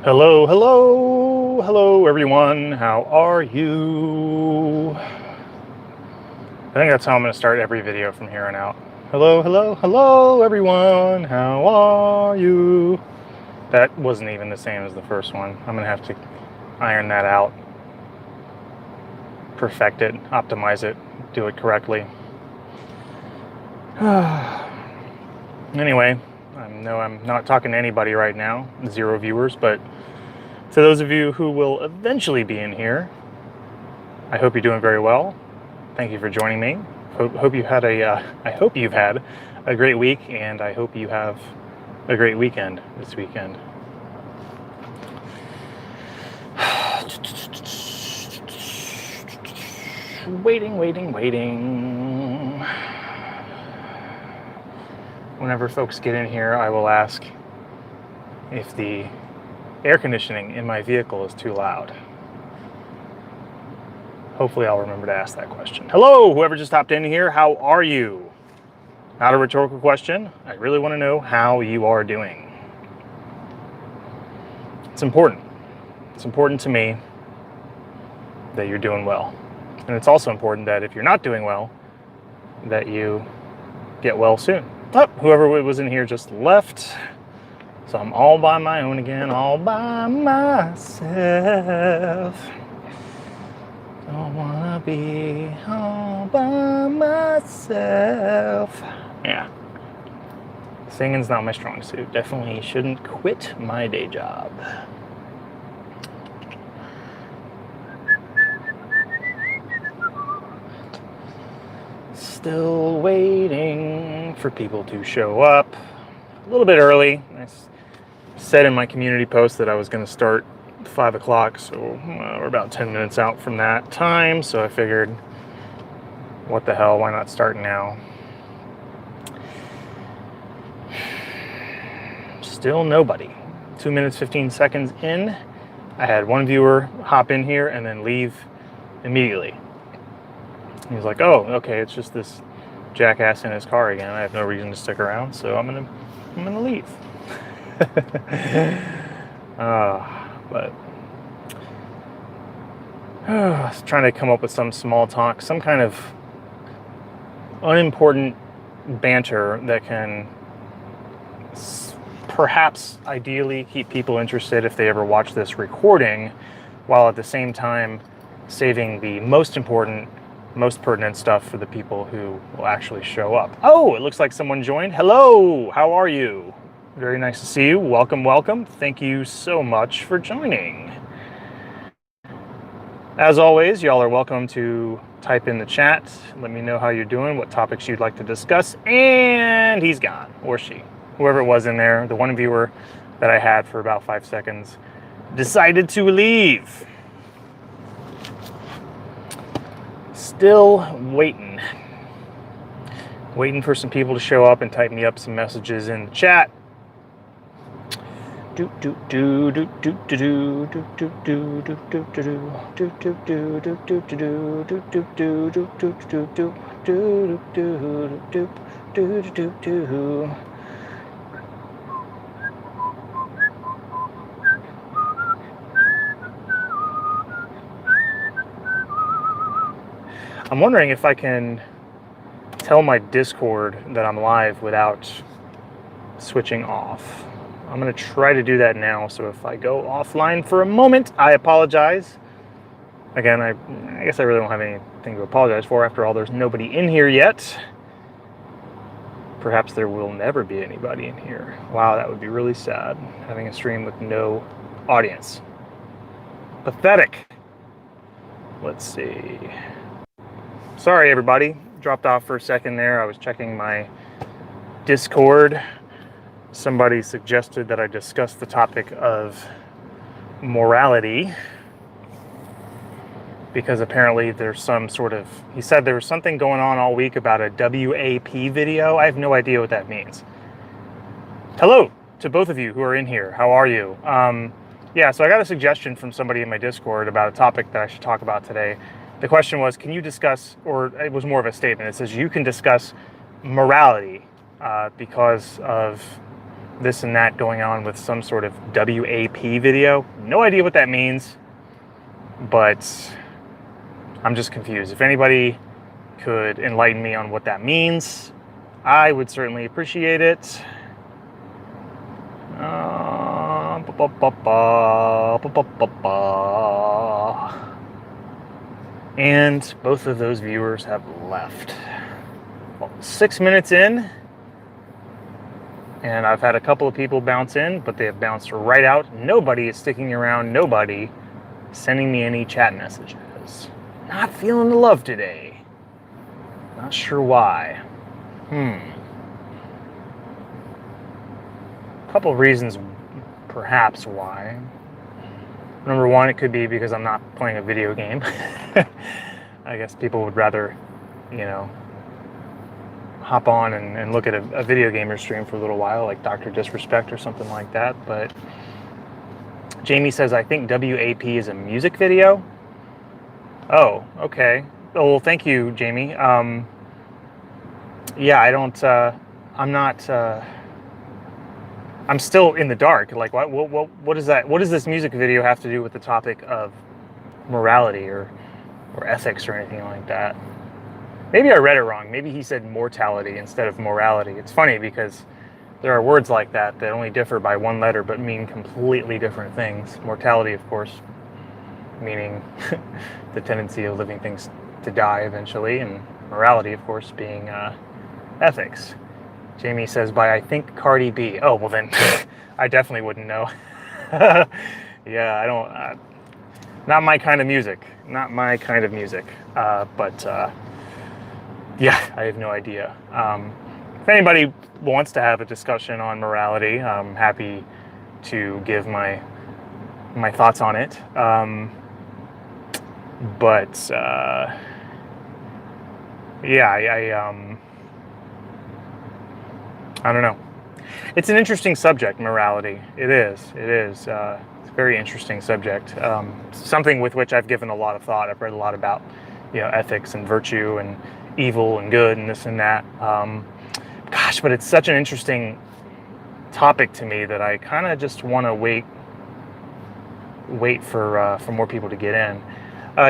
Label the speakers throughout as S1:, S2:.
S1: Hello, hello, hello everyone. How are you? I think that's how I'm going to start every video from here on out. Hello, hello, hello everyone. How are you? That wasn't even the same as the first one. I'm going to have to iron that out, perfect it, optimize it, do it correctly. Anyway, I know I'm not talking to anybody right now, 0 viewers, but to those of you who will eventually be in here, I hope you're doing very well. Thank you for joining me. Hope you had I hope you've had a great week, and I hope you have a great weekend this weekend. Waiting. Whenever folks get in here, I will ask if the air conditioning in my vehicle is too loud. Hopefully I'll remember to ask that question. Hello, whoever just hopped in here, how are you? Not a rhetorical question. I really want to know how you are doing. It's important. It's important to me that you're doing well. And it's also important that if you're not doing well, that you get well soon. Oh, whoever was in here just left. So I'm all by my own again, all by myself. Don't wanna be all by myself. Yeah. Singing's not my strong suit. Definitely shouldn't quit my day job. Still waiting for people to show up. A little bit early. I said in my community post that I was going to start 5 o'clock, so we're about 10 minutes out from that time, so I figured, what the hell, why not start now? Still nobody. 2 minutes, 15 seconds in. I had one viewer hop in here and then leave immediately. He was like, oh, okay, it's just this jackass in his car again. I have no reason to stick around, so I'm gonna leave. But I was trying to come up with some small talk, some kind of unimportant banter that can perhaps ideally keep people interested if they ever watch this recording, while at the same time saving the most important, most pertinent stuff for the people who will actually show up. Oh, it looks like someone joined. Hello, how are you? Very nice to see you. Welcome, welcome. Thank you so much for joining. As always, y'all are welcome to type in the chat. Let me know how you're doing, what topics you'd like to discuss. And he's gone, or she. Whoever it was in there, the one viewer that I had for about 5 seconds, decided to leave. Still waiting. Waiting for some people to show up and type me up some messages in the chat. I'm wondering if I can tell my Discord that I'm live without switching off. I'm going to try to do that now, so if I go offline for a moment, I apologize. Again, I guess I really don't have anything to apologize for. After all, there's nobody in here yet. Perhaps there will never be anybody in here. Wow, that would be really sad, having a stream with no audience. Pathetic. Let's see. Sorry, everybody. Dropped off for a second there. I was checking my Discord. Somebody suggested that I discuss the topic of morality, because apparently there's some sort of, he said there was something going on all week about a WAP video. I have no idea what that means. Hello to both of you who are in here. How are you? Yeah, so I got a suggestion from somebody in my Discord about a topic that I should talk about today. The question was, can you discuss, or it was more of a statement. It says you can discuss morality because of this and that going on with some sort of WAP video. No idea what that means, but I'm just confused. If anybody could enlighten me on what that means, I would certainly appreciate it. And both of those viewers have left. Well, 6 minutes in, and I've had a couple of people bounce in, but they have bounced right out. Nobody is sticking around. Nobody sending me any chat messages. Not feeling the love today. Not sure why. Couple of reasons perhaps why. Number one, it could be because I'm not playing a video game. I guess people would rather, hop on and look at a video gamer stream for a little while, like Dr. Disrespect or something like that. But Jamie says, I think WAP is a music video. Oh, okay. Oh, well, thank you, Jamie. Yeah, I don't, I'm not, I'm still in the dark. Like, what is that? What does this music video have to do with the topic of morality or ethics or anything like that? Maybe I read it wrong. Maybe he said mortality instead of morality. It's funny because there are words like that that only differ by one letter but mean completely different things. Mortality, of course, meaning the tendency of living things to die eventually, and morality, of course, being ethics. Jamie says, by I think Cardi B. Oh, well then, I definitely wouldn't know. Yeah, I don't, not my kind of music. Not my kind of music. But yeah, I have no idea. If anybody wants to have a discussion on morality, I'm happy to give my thoughts on it. But yeah, I don't know. It's an interesting subject, morality. It is. It's a very interesting subject. Something with which I've given a lot of thought. I've read a lot about, ethics and virtue and evil and good and this and that. Gosh, but it's such an interesting topic to me that I kind of just want to wait for more people to get in.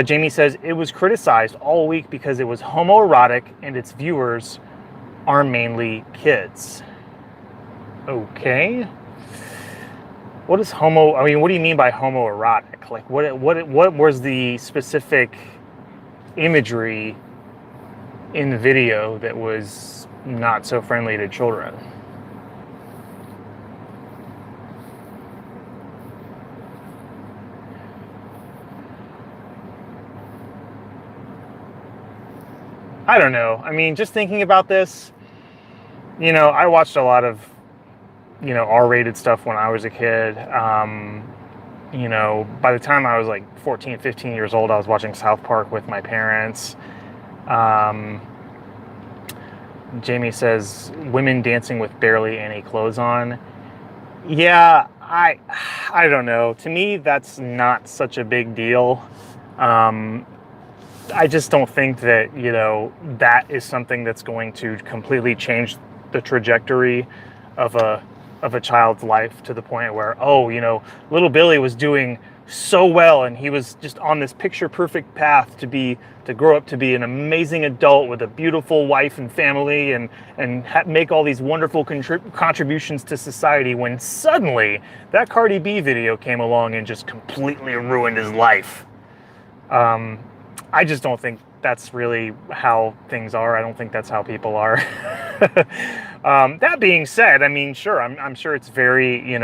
S1: Jamie says, it was criticized all week because it was homoerotic and its viewers are mainly kids. Okay. What is what do you mean by homoerotic? Like, what was the specific imagery in the video that was not so friendly to children? I don't know. I mean, just thinking about this, I watched a lot of, R-rated stuff when I was a kid. By the time I was like 14, 15 years old, I was watching South Park with my parents. Jamie says, women dancing with barely any clothes on. Yeah, I don't know. To me, that's not such a big deal. I just don't think that, that is something that's going to completely change the trajectory of a child's life to the point where, little Billy was doing so well and he was just on this picture perfect path to grow up to be an amazing adult with a beautiful wife and family and make all these wonderful contributions to society, when suddenly that Cardi B video came along and just completely ruined his life. I just don't think that's really how things are. I don't think that's how people are. That being said, I mean, sure, I'm sure it's very,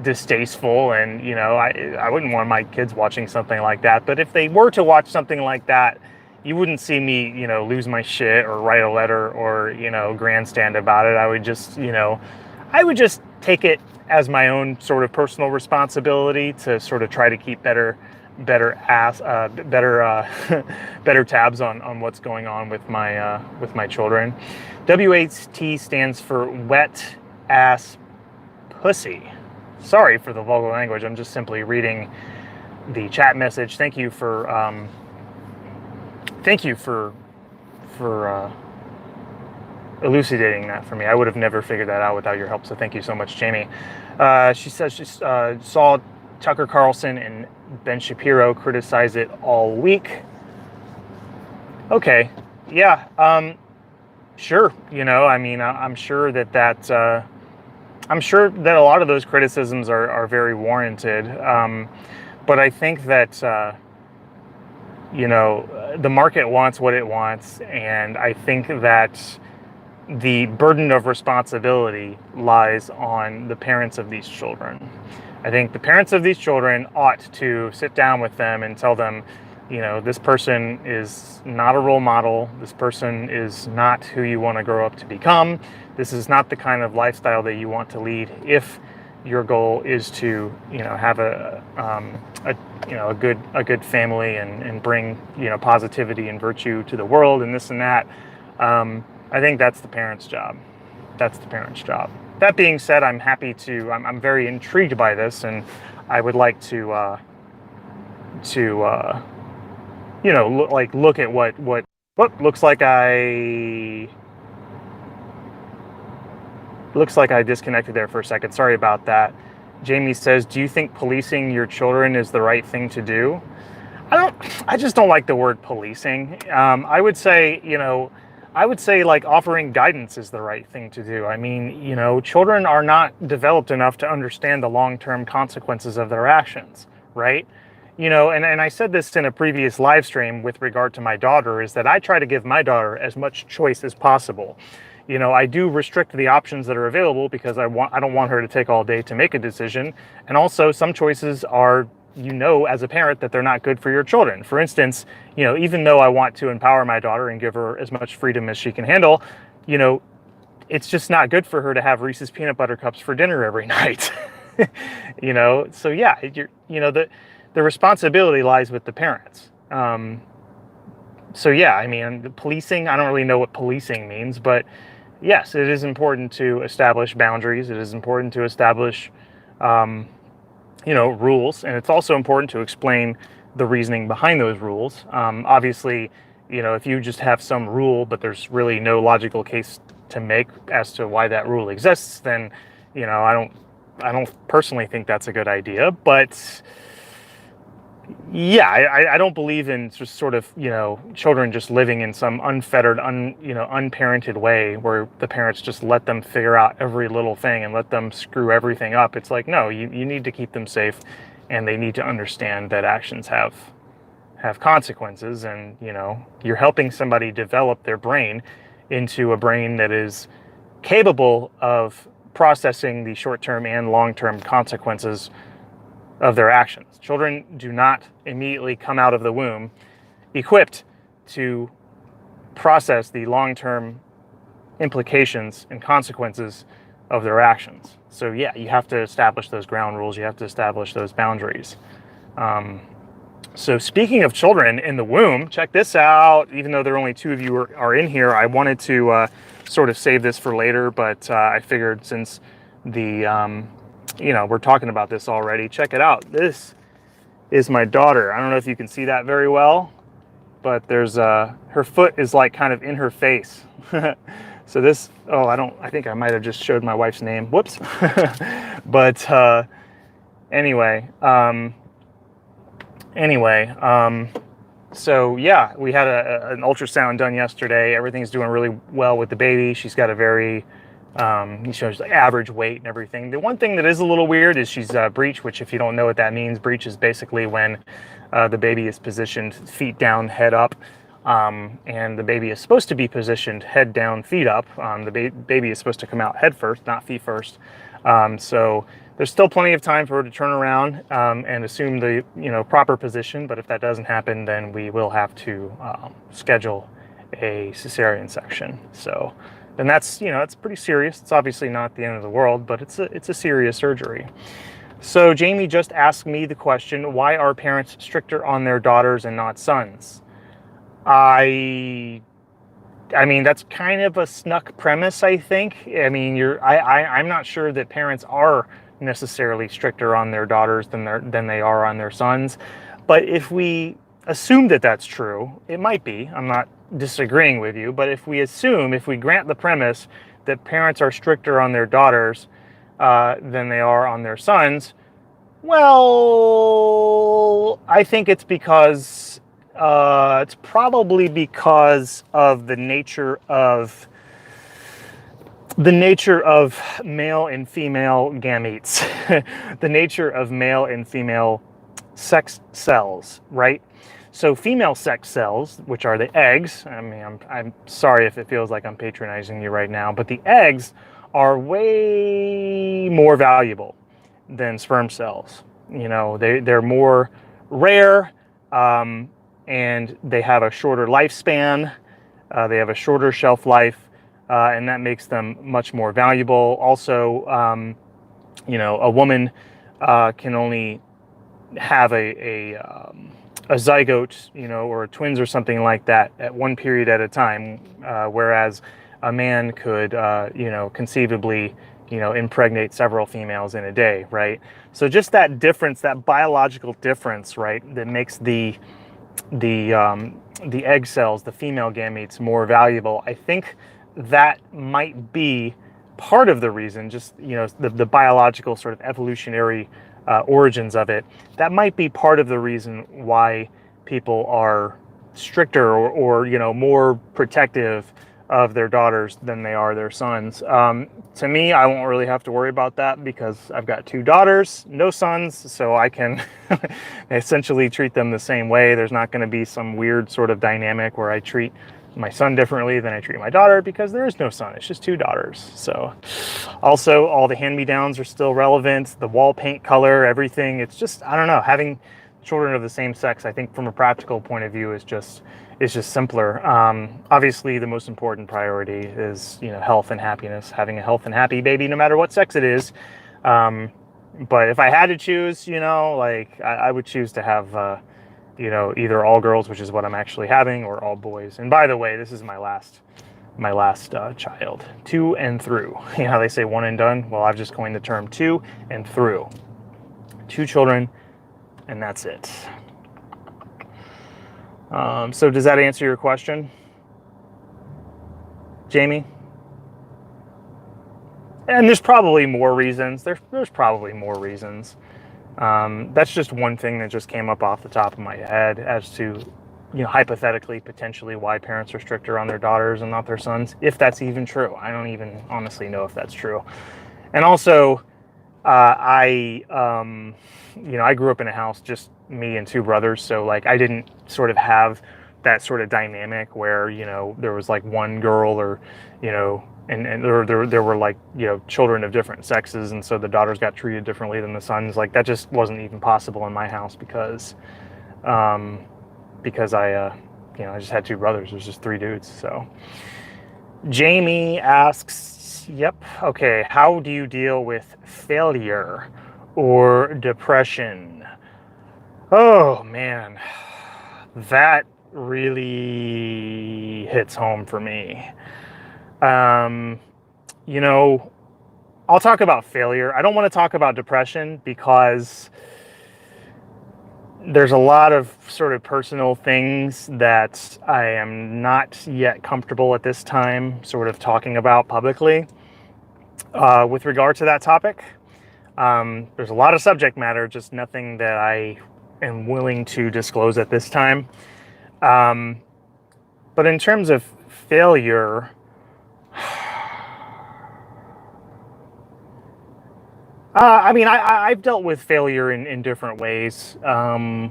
S1: distasteful, and, I wouldn't want my kids watching something like that. But if they were to watch something like that, you wouldn't see me, lose my shit or write a letter or, grandstand about it. I would just, take it as my own sort of personal responsibility to sort of try to keep better tabs on what's going on with my children. WAT stands for wet ass pussy. Sorry for the vulgar language. I'm just simply reading the chat message. Thank you for elucidating that for me. I would have never figured that out without your help, so thank you so much, Jamie. She says she saw Tucker Carlson and Ben Shapiro criticize it all week. Okay, yeah, sure. I mean, I'm sure that I'm sure that a lot of those criticisms are very warranted. But I think that, the market wants what it wants. And I think that the burden of responsibility lies on the parents of these children. I think the parents of these children ought to sit down with them and tell them, this person is not a role model. This person is not who you want to grow up to become. This is not the kind of lifestyle that you want to lead if your goal is to, have a good family and bring, positivity and virtue to the world and this and that. I think that's the parents' job. That's the parents' job. That being said, I'm very intrigued by this, and I would like to look at what looks like I disconnected there for a second. Sorry about that. Jamie says, do you think policing your children is the right thing to do? I just don't like the word policing. I would say like offering guidance is the right thing to do. I mean, children are not developed enough to understand the long-term consequences of their actions, right? And I said this in a previous live stream with regard to my daughter, is that I try to give my daughter as much choice as possible. I do restrict the options that are available because I don't want her to take all day to make a decision. And also some choices are, as a parent, that they're not good for your children. For instance, even though I want to empower my daughter and give her as much freedom as she can handle, it's just not good for her to have Reese's peanut butter cups for dinner every night. So yeah, the responsibility lies with the parents. So yeah, I mean, the policing, I don't really know what policing means, but yes, it is important to establish boundaries. It is important to establish, rules. And it's also important to explain the reasoning behind those rules. Obviously, if you just have some rule, but there's really no logical case to make as to why that rule exists, then, I don't personally think that's a good idea. But yeah, I don't believe in just sort of, children just living in some unfettered, unparented way where the parents just let them figure out every little thing and let them screw everything up. It's like, no, you need to keep them safe, and they need to understand that actions have consequences, and, you're helping somebody develop their brain into a brain that is capable of processing the short-term and long-term consequences of their actions. Children do not immediately come out of the womb equipped to process the long-term implications and consequences of their actions. So yeah, you have to establish those ground rules. You have to establish those boundaries. So speaking of children in the womb, check this out. Even though there are only two of you are in here, I wanted to sort of save this for later, but I figured since we're talking about this already. Check it out. This is my daughter. I don't know if you can see that very well, but there's her foot is like kind of in her face. So this, I think I might have just showed my wife's name. Whoops. But anyway, so yeah, we had an ultrasound done yesterday. Everything's doing really well with the baby. She's got a very he shows the average weight and everything. The one thing that is a little weird is she's breech, which if you don't know what that means, breech is basically when the baby is positioned feet down, head up, and the baby is supposed to be positioned head down, feet up. The baby is supposed to come out head first, not feet first. So there's still plenty of time for her to turn around and assume the proper position. But if that doesn't happen, then we will have to schedule a cesarean section. So then that's it's pretty serious. It's obviously not the end of the world, but it's a serious surgery. So Jamie just asked me the question: why are parents stricter on their daughters and not sons? I mean, that's kind of a snuck premise, I think. I mean, I'm not sure that parents are necessarily stricter on their daughters than they are on their sons. But if we assume that that's true, it might be. I'm not disagreeing with you, but if we grant the premise that parents are stricter on their daughters than they are on their sons, well, I think it's because it's probably because of the nature of male and female gametes, the nature of male and female sex cells, right? So female sex cells, which are the eggs, I mean, I'm sorry if it feels like I'm patronizing you right now, but the eggs are way more valuable than sperm cells. You know, they're more rare, and they have a shorter lifespan. They have a shorter shelf life, and that makes them much more valuable. Also, you know, a woman can only have a zygote, you know, or twins or something like that at one period at a time, whereas a man could, you know, conceivably, you know, impregnate several females in a day, right? So just that difference, that biological difference, right, that makes the egg cells, the female gametes, more valuable. I think that might be part of the reason, just, you know, the biological sort of evolutionary origins of it. That might be part of the reason why people are stricter or you know, more protective of their daughters than they are their sons. To me, I won't really have to worry about that because I've got 2 daughters, no sons, so I can essentially treat them the same way. There's not going to be some weird sort of dynamic where I treat my son differently than I treat my daughter because there is no son. It's just 2 daughters. So also all the hand-me-downs are still relevant. The wall paint color, everything. It's just, I don't know, having children of the same sex, I think from a practical point of view is just simpler. Obviously the most important priority is, you know, health and happiness, having a health and happy baby no matter what sex it is. But if I had to choose, you know, like I would choose to have you know, either all girls, which is what I'm actually having, or all boys. And by the way, this is my last child, 2 and through. You know how they say 1 and done? Well, I've just coined the term 2 and through. 2 children, and that's it. So does that answer your question, Jamie? And there's probably more reasons. There's probably more reasons. That's just one thing that just came up off the top of my head as to, you know, hypothetically, potentially why parents are stricter on their daughters and not their sons, if that's even true. I don't even honestly know if that's true. And also, you know, I grew up in a house, just me and 2 brothers. So like, I didn't sort of have that sort of dynamic where, you know, there was like one girl or, you know, and there were like, you know, children of different sexes, and so the daughters got treated differently than the sons. Like that just wasn't even possible in my house because I you know, I just had 2 brothers. It was just 3 dudes. So Jamie asks, yep, okay, how do you deal with failure or depression? Oh man, that really hits home for me. You know, I'll talk about failure. I don't want to talk about depression because there's a lot of sort of personal things that I am not yet comfortable at this time sort of talking about publicly with regard to that topic. There's a lot of subject matter, just nothing that I am willing to disclose at this time. But in terms of failure, I mean, I've dealt with failure in different ways. As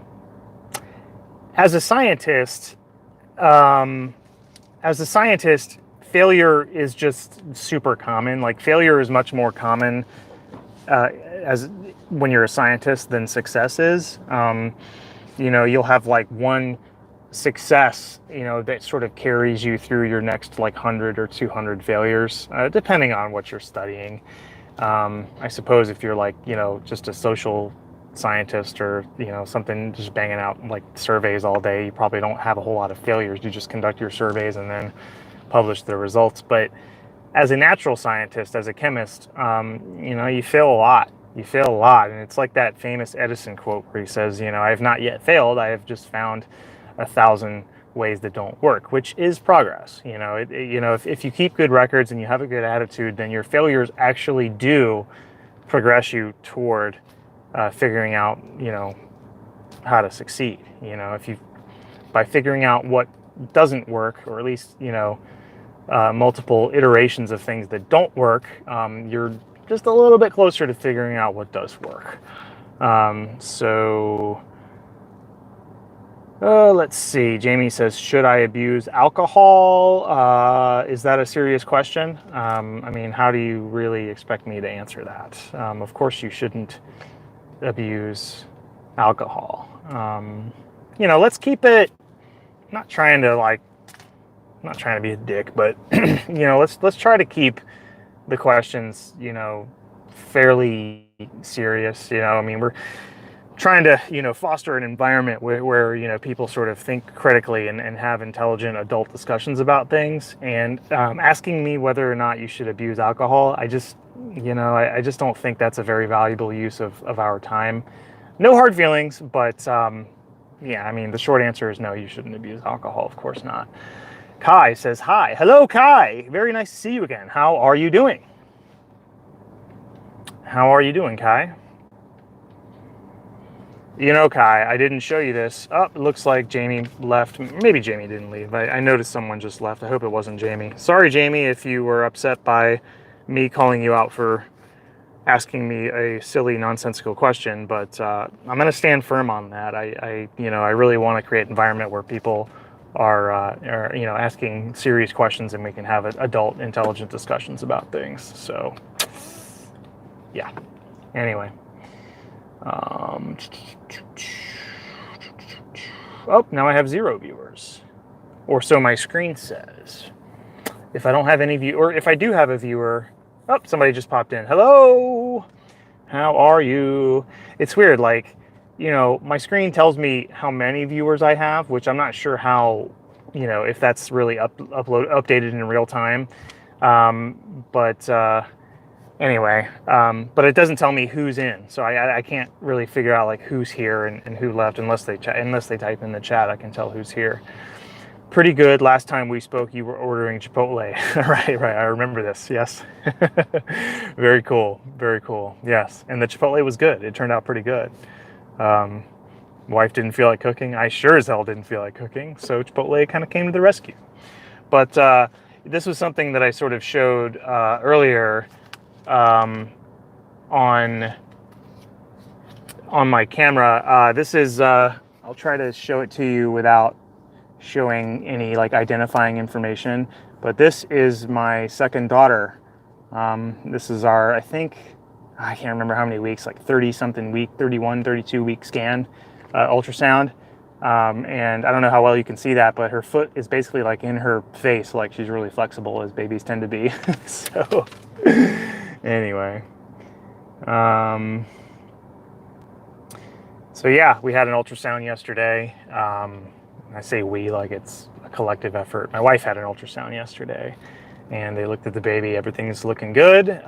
S1: a scientist, failure is just super common. Like failure is much more common as when you're a scientist than success is. You know, you'll have like one success, you know, that sort of carries you through your next like 100 or 200 failures, depending on what you're studying. I suppose if you're like, you know, just a social scientist or, you know, something, just banging out like surveys all day, you probably don't have a whole lot of failures. You just conduct your surveys and then publish the results. But as a natural scientist, as a chemist, you know, you fail a lot. You fail a lot, and it's like that famous Edison quote where he says, you know, I have not yet failed, I have just found 1,000 ways that don't work, which is progress. You know, you know, if you keep good records and you have a good attitude, then your failures actually do progress you toward figuring out, you know, how to succeed. You know, if you, by figuring out what doesn't work, or at least, you know, multiple iterations of things that don't work, you're just a little bit closer to figuring out what does work. Let's see. Jamie says, should I abuse alcohol? Is that a serious question? I mean, how do you really expect me to answer that? Of course you shouldn't abuse alcohol. You know, let's keep it, not trying to be a dick, but you know, let's try to keep the questions, you know, fairly serious. You know, I mean, we're trying to, you know, foster an environment where you know, people sort of think critically and have intelligent adult discussions about things. And asking me whether or not you should abuse alcohol, I just, you know, I just don't think that's a very valuable use of our time. No hard feelings, but yeah, I mean, the short answer is no, you shouldn't abuse alcohol. Of course not. Kai says, hi. Hello, Kai. Very nice to see you again. How are you doing? How are you doing, Kai? You know, Kai, I didn't show you this. Oh, it looks like Jamie left. Maybe Jamie didn't leave. I noticed someone just left. I hope it wasn't Jamie. Sorry, Jamie, if you were upset by me calling you out for asking me a silly, nonsensical question, but I'm going to stand firm on that. You know, I really want to create an environment where people are, you know, asking serious questions and we can have adult, intelligent discussions about things. So, yeah. Anyway. Oh, now I have 0 viewers. Or so my screen says. If I don't have any view, or if I do have a viewer, oh, somebody just popped in. Hello, how are you? It's weird, like, you know, my screen tells me how many viewers I have, which I'm not sure how, you know, if that's really updated in real time. Anyway, but it doesn't tell me who's in, so I can't really figure out like who's here and who left unless they type in the chat. I can tell who's here. Pretty good. Last time we spoke, you were ordering Chipotle. right. I remember this. Yes. Very cool. Very cool. Yes. And the Chipotle was good. It turned out pretty good. Wife didn't feel like cooking. I sure as hell didn't feel like cooking. So Chipotle kind of came to the rescue. But this was something that I sort of showed earlier on my camera. This is, I'll try to show it to you without showing any like identifying information, but this is my second daughter. This is our, I think, I can't remember how many weeks, like 30 something week, 31, 32 week scan, ultrasound. And I don't know how well you can see that, but her foot is basically like in her face, like she's really flexible as babies tend to be. So anyway, so yeah, we had an ultrasound yesterday. I say we, like it's a collective effort. My wife had an ultrasound yesterday and they looked at the baby. Everything's looking good.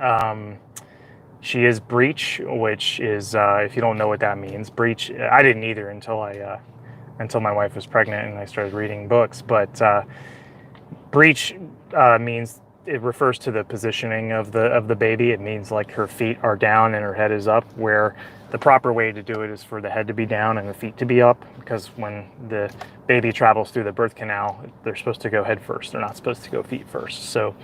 S1: She is breech, which is, if you don't know what that means, breech, I didn't either until my wife was pregnant and I started reading books, but breech means, it refers to the positioning of the baby. It means like her feet are down and her head is up, where the proper way to do it is for the head to be down and the feet to be up, because when the baby travels through the birth canal, they're supposed to go head first. They're not supposed to go feet first. So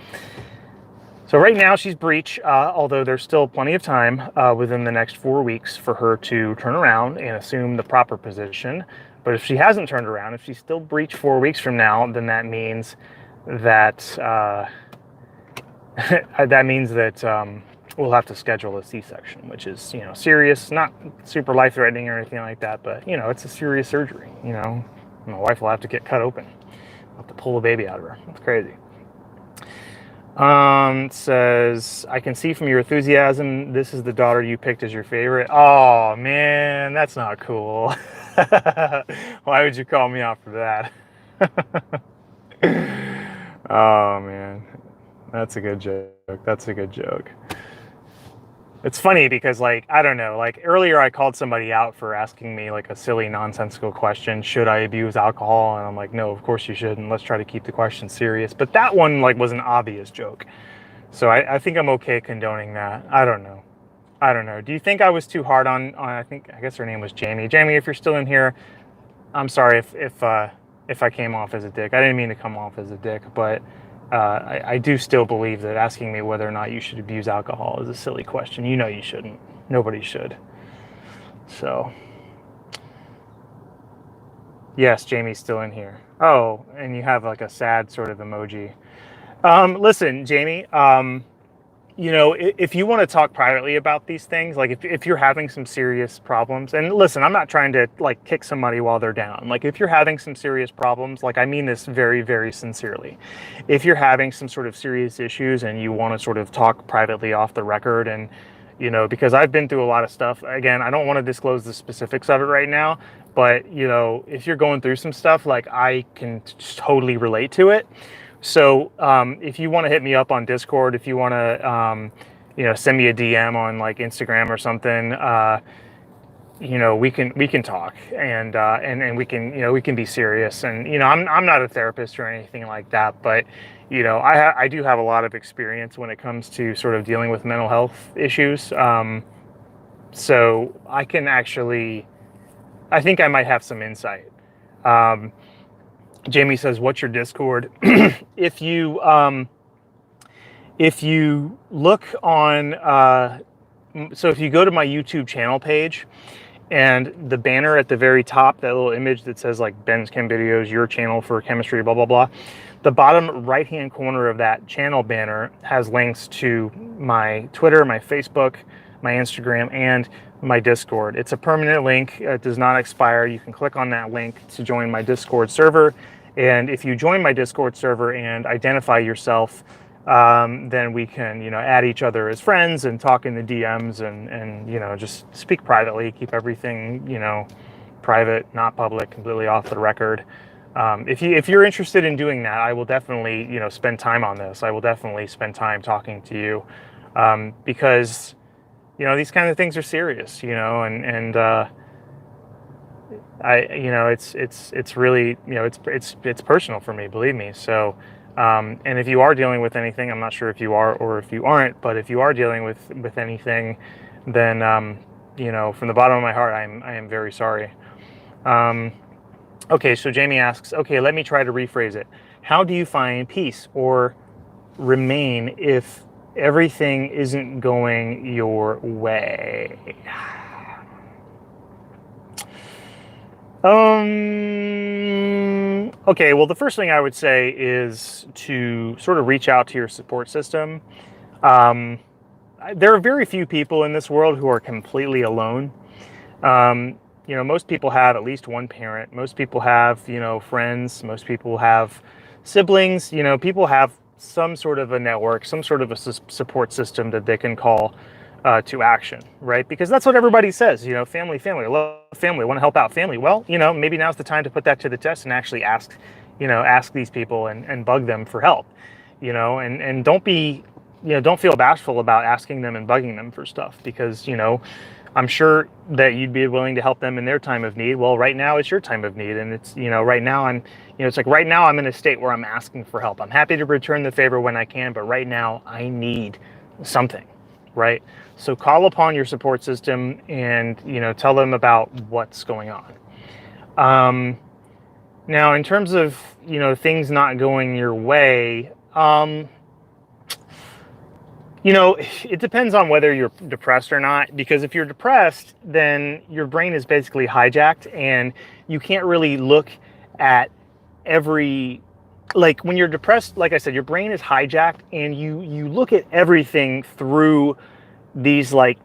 S1: right now she's breech, although there's still plenty of time within the next 4 weeks for her to turn around and assume the proper position. But if she hasn't turned around, if she's still breech 4 weeks from now, then that means that we'll have to schedule a C-section, which is, you know, serious, not super life-threatening or anything like that, but, you know, it's a serious surgery, you know. My wife will have to get cut open. I'll have to pull the baby out of her. That's crazy. It says, I can see from your enthusiasm, this is the daughter you picked as your favorite. Oh, man, that's not cool. Why would you call me out for that? Oh, man. That's a good joke. That's a good joke. It's funny because, like, I don't know, like earlier I called somebody out for asking me like a silly nonsensical question, should I abuse alcohol? And I'm like, no, of course you shouldn't. Let's try to keep the question serious. But that one like was an obvious joke. So I think I'm okay condoning that. I don't know. I don't know. Do you think I was too hard on I guess her name was Jamie. Jamie, if you're still in here, I'm sorry if I came off as a dick. I didn't mean to come off as a dick, but I do still believe that asking me whether or not you should abuse alcohol is a silly question. You know you shouldn't. Nobody should. So, yes, Jamie's still in here. Oh, and you have like a sad sort of emoji. Listen, Jamie, you know, if you want to talk privately about these things, like if you're having some serious problems, and listen, I'm not trying to like kick somebody while they're down. Like if you're having some serious problems, like I mean this very, very sincerely. If you're having some sort of serious issues and you want to sort of talk privately off the record, and, you know, because I've been through a lot of stuff, again, I don't want to disclose the specifics of it right now, but, you know, if you're going through some stuff, like I can totally relate to it. So if you want to hit me up on Discord, if you want to, you know, send me a DM on like Instagram or something, you know, we can talk and we can, you know, we can be serious. And, you know, I'm not a therapist or anything like that, but, you know, I do have a lot of experience when it comes to sort of dealing with mental health issues. So I can actually, I think I might have some insight. Jamie says, "What's your Discord?" If you look on, so if you go to my YouTube channel page, and the banner at the very top, that little image that says like Ben's Chem Videos, your channel for chemistry, blah blah blah. The bottom right hand corner of that channel banner has links to my Twitter, my Facebook, my Instagram, and my Discord. It's a permanent link. It does not expire. You can click on that link to join my Discord server. And if you join my Discord server and identify yourself, then we can, you know, add each other as friends and talk in the DMs and you know, just speak privately, keep everything, you know, private, not public, completely off the record. If you're interested in doing that, I will definitely, you know, spend time on this. I will definitely spend time talking to you, because, you know, these kind of things are serious, you know, and you know, it's really, you know, it's personal for me, believe me. So, and if you are dealing with anything, I'm not sure if you are or if you aren't, but if you are dealing with anything, then, you know, from the bottom of my heart, I am very sorry. Okay, so Jamie asks, okay, let me try to rephrase it. How do you find peace or remain if everything isn't going your way? Okay, well, the first thing I would say is to sort of reach out to your support system. There are very few people in this world who are completely alone. You know, most people have at least one parent. Most people have, you know, friends. Most people have siblings. You know, people have some sort of a network, some sort of a support system that they can call to action, right? Because that's what everybody says, you know, family, I love family, I want to help out family. Well, you know, maybe now's the time to put that to the test and actually ask these people and bug them for help, you know, and don't be, you know, don't feel bashful about asking them and bugging them for stuff, because, you know, I'm sure that you'd be willing to help them in their time of need. Well, right now it's your time of need, and it's, you know, right now it's like right now I'm in a state where I'm asking for help. I'm happy to return the favor when I can, but right now I need something, right? So call upon your support system and, you know, tell them about what's going on. Now, in terms of, you know, things not going your way, you know, it depends on whether you're depressed or not, because if you're depressed, then your brain is basically hijacked and you can't really look at every, like when you're depressed, like I said, your brain is hijacked and you look at everything through these like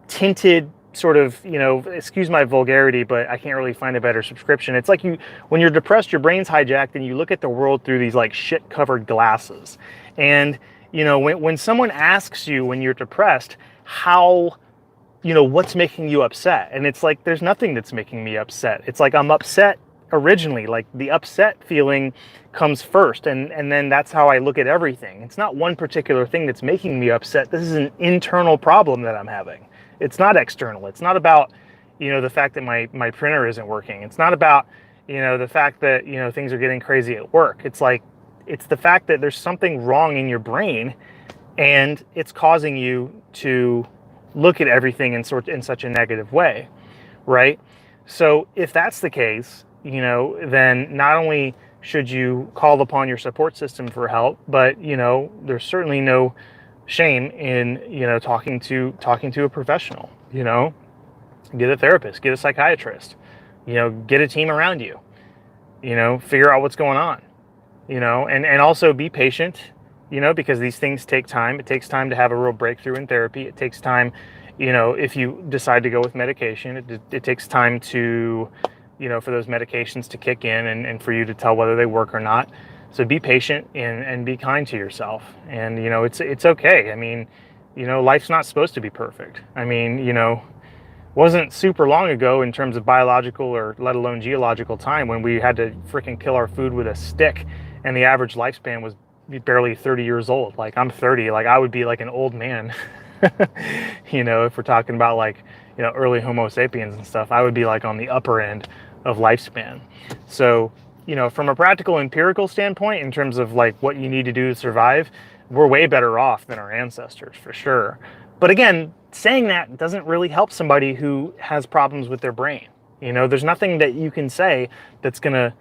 S1: tinted sort of, you know, excuse my vulgarity, but I can't really find a better subscription. It's like when you're depressed, your brain's hijacked and you look at the world through these like shit covered glasses. And, you know, when someone asks you when you're depressed, how, you know, what's making you upset? And it's like, there's nothing that's making me upset. It's like, I'm upset originally. Like the upset feeling comes first, and then that's how I look at everything. It's not one particular thing that's making me upset. This is an internal problem that I'm having. It's not external. It's not about, the fact that my printer isn't working. It's not about, the fact that, things are getting crazy at work. It's like, it's the fact that there's something wrong in your brain, and it's causing you to look at everything in such a negative way, right? So if that's the case, then not only should you call upon your support system for help, but there's certainly no shame in talking to a professional. Get a therapist, get a psychiatrist, get a team around you, figure out what's going on, and also be patient, because these things take time. It takes time to have a real breakthrough in therapy. It takes time, if you decide to go with medication, it takes time to, for those medications to kick in and for you to tell whether they work or not. So be patient and be kind to yourself. And, it's okay. I mean, life's not supposed to be perfect. I mean, wasn't super long ago in terms of biological or let alone geological time when we had to freaking kill our food with a stick, and the average lifespan was barely 30 years old. Like I'm 30, like I would be like an old man. If we're talking about like, early Homo sapiens and stuff, I would be like on the upper end of lifespan. So, from a practical empirical standpoint, in terms of like what you need to do to survive, we're way better off than our ancestors for sure. But again, saying that doesn't really help somebody who has problems with their brain. There's nothing that you can say that's gonna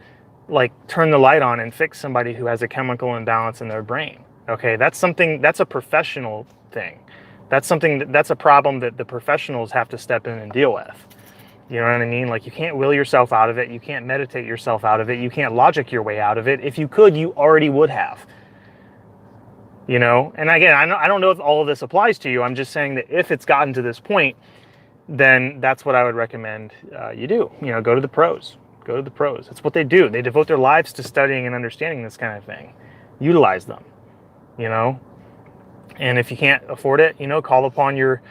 S1: like turn the light on and fix somebody who has a chemical imbalance in their brain. Okay, that's a professional thing. That's a problem that the professionals have to step in and deal with. You know what I mean? Like you can't will yourself out of it. You can't meditate yourself out of it. You can't logic your way out of it. If you could, you already would have. And again, I don't know if all of this applies to you. I'm just saying that if it's gotten to this point, then that's what I would recommend you do. Go to the pros. Go to the pros. That's what they do. They devote their lives to studying and understanding this kind of thing. Utilize them. And if you can't afford it, call upon your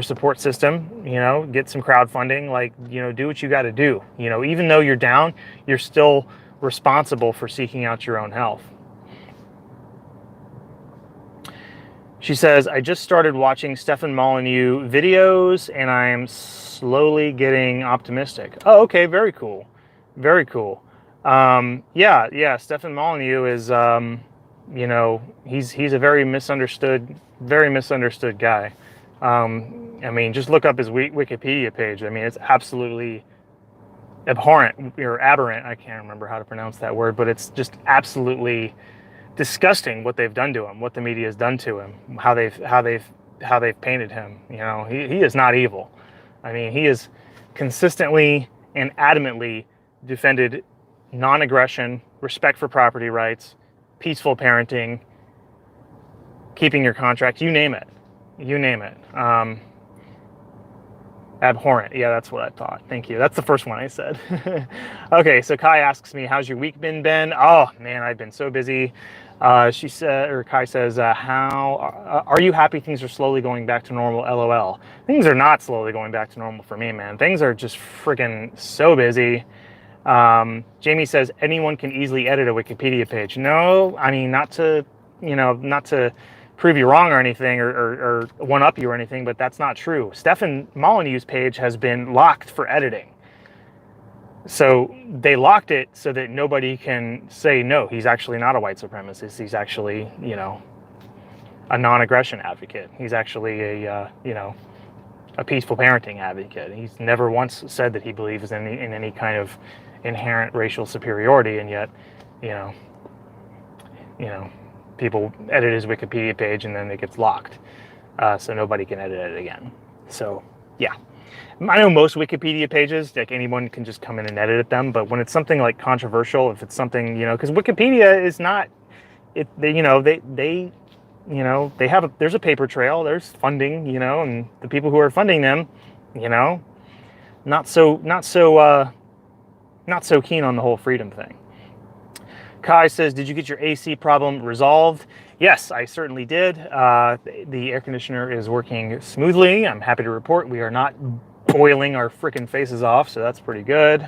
S1: support system. Get some crowdfunding. Like do what you got to do. Even though you're down, you're still responsible for seeking out your own health. She says, I just started watching Stefan Molyneux videos and I am slowly getting optimistic. Oh, okay. Very cool. Very cool. Yeah. Stefan Molyneux is, he's a very misunderstood guy. I mean, just look up his Wikipedia page. I mean, it's absolutely abhorrent or aberrant. I can't remember how to pronounce that word, but it's just absolutely disgusting what they've done to him, what the media has done to him, how they've painted him. He is not evil. I mean, he has consistently and adamantly defended non-aggression, respect for property rights, peaceful parenting, keeping your contract, you name it. Abhorrent. Yeah, that's what I thought. Thank you. That's the first one I said. Okay, so Kai asks me, how's your week been, Ben? Oh, man, I've been so busy. Kai says, how are you happy things are slowly going back to normal? LOL. Things are not slowly going back to normal for me, man. Things are just freaking so busy. Jamie says, anyone can easily edit a Wikipedia page. No, I mean, not to prove you wrong or anything or one up you or anything, but that's not true. Stefan Molyneux's page has been locked for editing. So they locked it so that nobody can say, no, he's actually not a white supremacist. He's actually, a non-aggression advocate. He's actually a peaceful parenting advocate. He's never once said that he believes in any kind of inherent racial superiority, and yet, people edit his Wikipedia page and then it gets locked. So nobody can edit it again. So, yeah. I know most Wikipedia pages, like anyone can just come in and edit them, but when it's something like controversial, if it's something, because Wikipedia is not, there's a paper trail, there's funding, and the people who are funding them, not so keen on the whole freedom thing. Kai says, did you get your AC problem resolved? Yes, I certainly did. The air conditioner is working smoothly. I'm happy to report we are not boiling our frickin' faces off, so that's pretty good.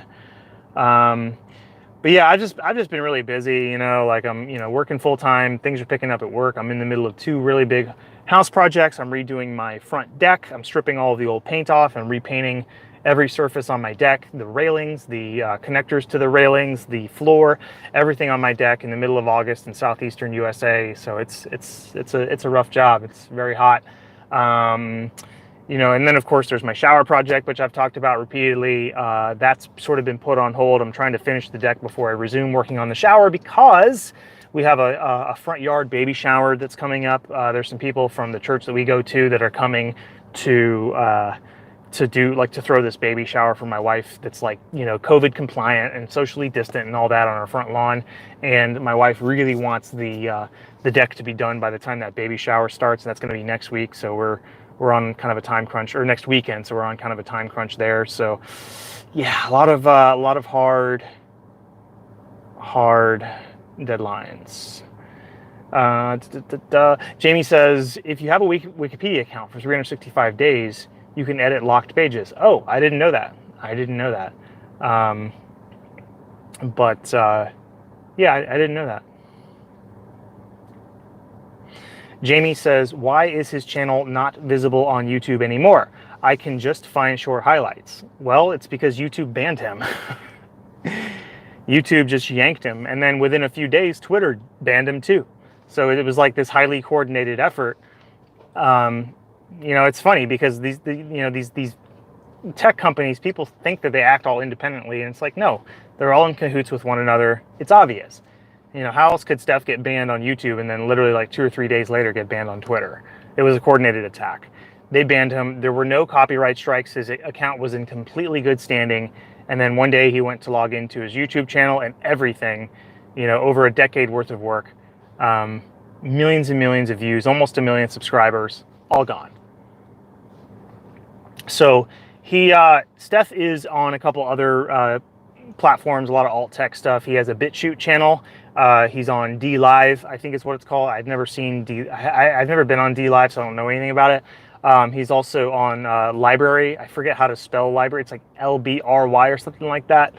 S1: But yeah, I've just been really busy, like I'm, working full time. Things are picking up at work. I'm in the middle of two really big house projects. I'm redoing my front deck. I'm stripping all of the old paint off and repainting every surface on my deck, the railings, the connectors to the railings, the floor, everything on my deck in the middle of August in southeastern USA. So it's a rough job. It's very hot. And then of course there's my shower project, which I've talked about repeatedly. That's sort of been put on hold. I'm trying to finish the deck before I resume working on the shower because we have a front yard baby shower that's coming up. There's some people from the church that we go to that are coming to throw this baby shower for my wife that's like, COVID compliant and socially distant and all that on our front lawn. And my wife really wants the deck to be done by the time that baby shower starts, and that's going to be next week. So we're on kind of a time crunch, or next weekend. So we're on kind of a time crunch there. So yeah, a lot of hard deadlines. Jamie says, if you have a Wikipedia account for 365 days, you can edit locked pages. Oh, I didn't know that. Yeah, I didn't know that. Jamie says, why is his channel not visible on YouTube anymore? I can just find short highlights. Well, it's because YouTube banned him. YouTube just yanked him. And then within a few days, Twitter banned him too. So it was like this highly coordinated effort. It's funny because these tech companies, people think that they act all independently, and it's like, no, they're all in cahoots with one another. It's obvious. How else could Steph get banned on YouTube and then literally like 2 or 3 days later get banned on Twitter? It was a coordinated attack. They banned him. There were no copyright strikes. His account was in completely good standing. And then one day he went to log into his YouTube channel, and everything, over a decade worth of work, millions and millions of views, almost 1 million subscribers, all gone. So Steph is on a couple other platforms, a lot of alt tech stuff. He has a BitChute channel. He's on D Live, I think is what it's called. I've never been on D Live, so I don't know anything about it. He's also on Library. I forget how to spell Library. It's like LBRY or something like that.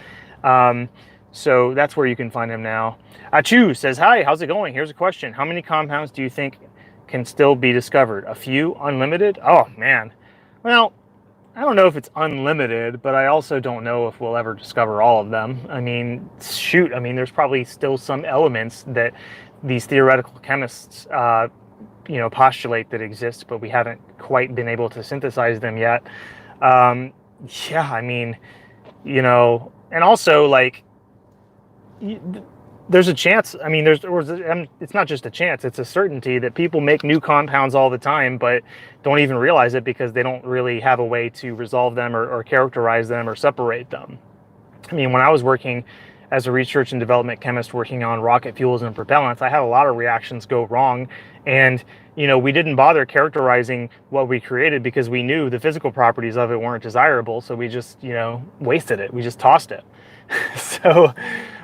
S1: So that's where you can find him now. Achu says, hi, how's it going? Here's a question. How many compounds do you think can still be discovered? A few? Unlimited? Oh, man. Well, I don't know if it's unlimited, but I also don't know if we'll ever discover all of them. I mean, shoot, there's probably still some elements that these theoretical chemists, postulate that exist, but we haven't quite been able to synthesize them yet. And also, like, there's a chance, it's not just a chance, it's a certainty that people make new compounds all the time, but don't even realize it because they don't really have a way to resolve them or characterize them or separate them. When I was working as a research and development chemist working on rocket fuels and propellants, I had a lot of reactions go wrong. And, we didn't bother characterizing what we created because we knew the physical properties of it weren't desirable. So we just, wasted it. We just tossed it. So,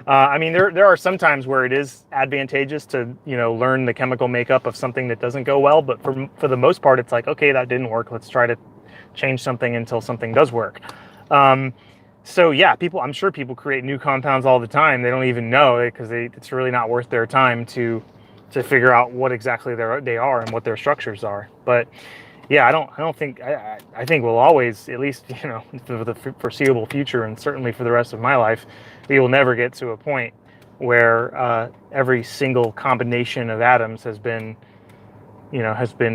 S1: there are some times where it is advantageous to, learn the chemical makeup of something that doesn't go well. But for the most part, it's like, okay, that didn't work. Let's try to change something until something does work. So yeah, I'm sure people create new compounds all the time. They don't even know because it's really not worth their time to figure out what exactly they are and what their structures are. But yeah, I think we'll always, at least, for the foreseeable future, and certainly for the rest of my life, we will never get to a point where every single combination of atoms has been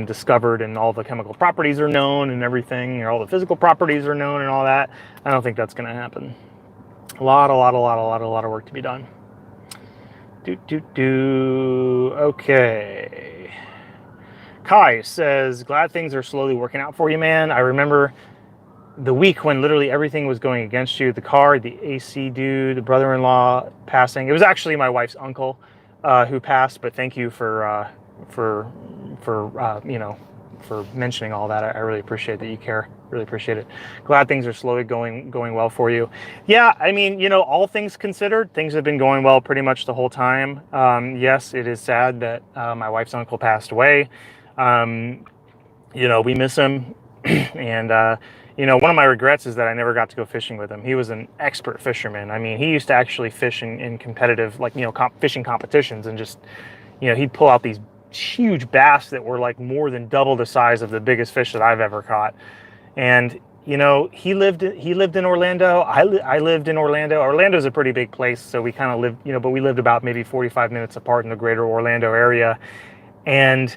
S1: discovered and all the chemical properties are known and everything, all the physical properties are known and all that. I don't think that's going to happen. A lot of work to be done. Okay. Kai says, glad things are slowly working out for you, man. I remember the week when literally everything was going against you. The car, the AC dude, the brother-in-law passing. It was actually my wife's uncle who passed, but thank you for mentioning all that. I really appreciate that you care. Really appreciate it. Glad things are slowly going well for you. Yeah, all things considered, things have been going well pretty much the whole time. Yes, it is sad that my wife's uncle passed away. We miss him, and one of my regrets is that I never got to go fishing with him. He was an expert fisherman. I mean, he used to actually fish in competitive, like, fishing competitions, and just, he'd pull out these huge bass that were like more than double the size of the biggest fish that I've ever caught. And, he lived in Orlando. I lived in Orlando. Orlando's a pretty big place, so we kind of lived, but we lived about maybe 45 minutes apart in the greater Orlando area. And,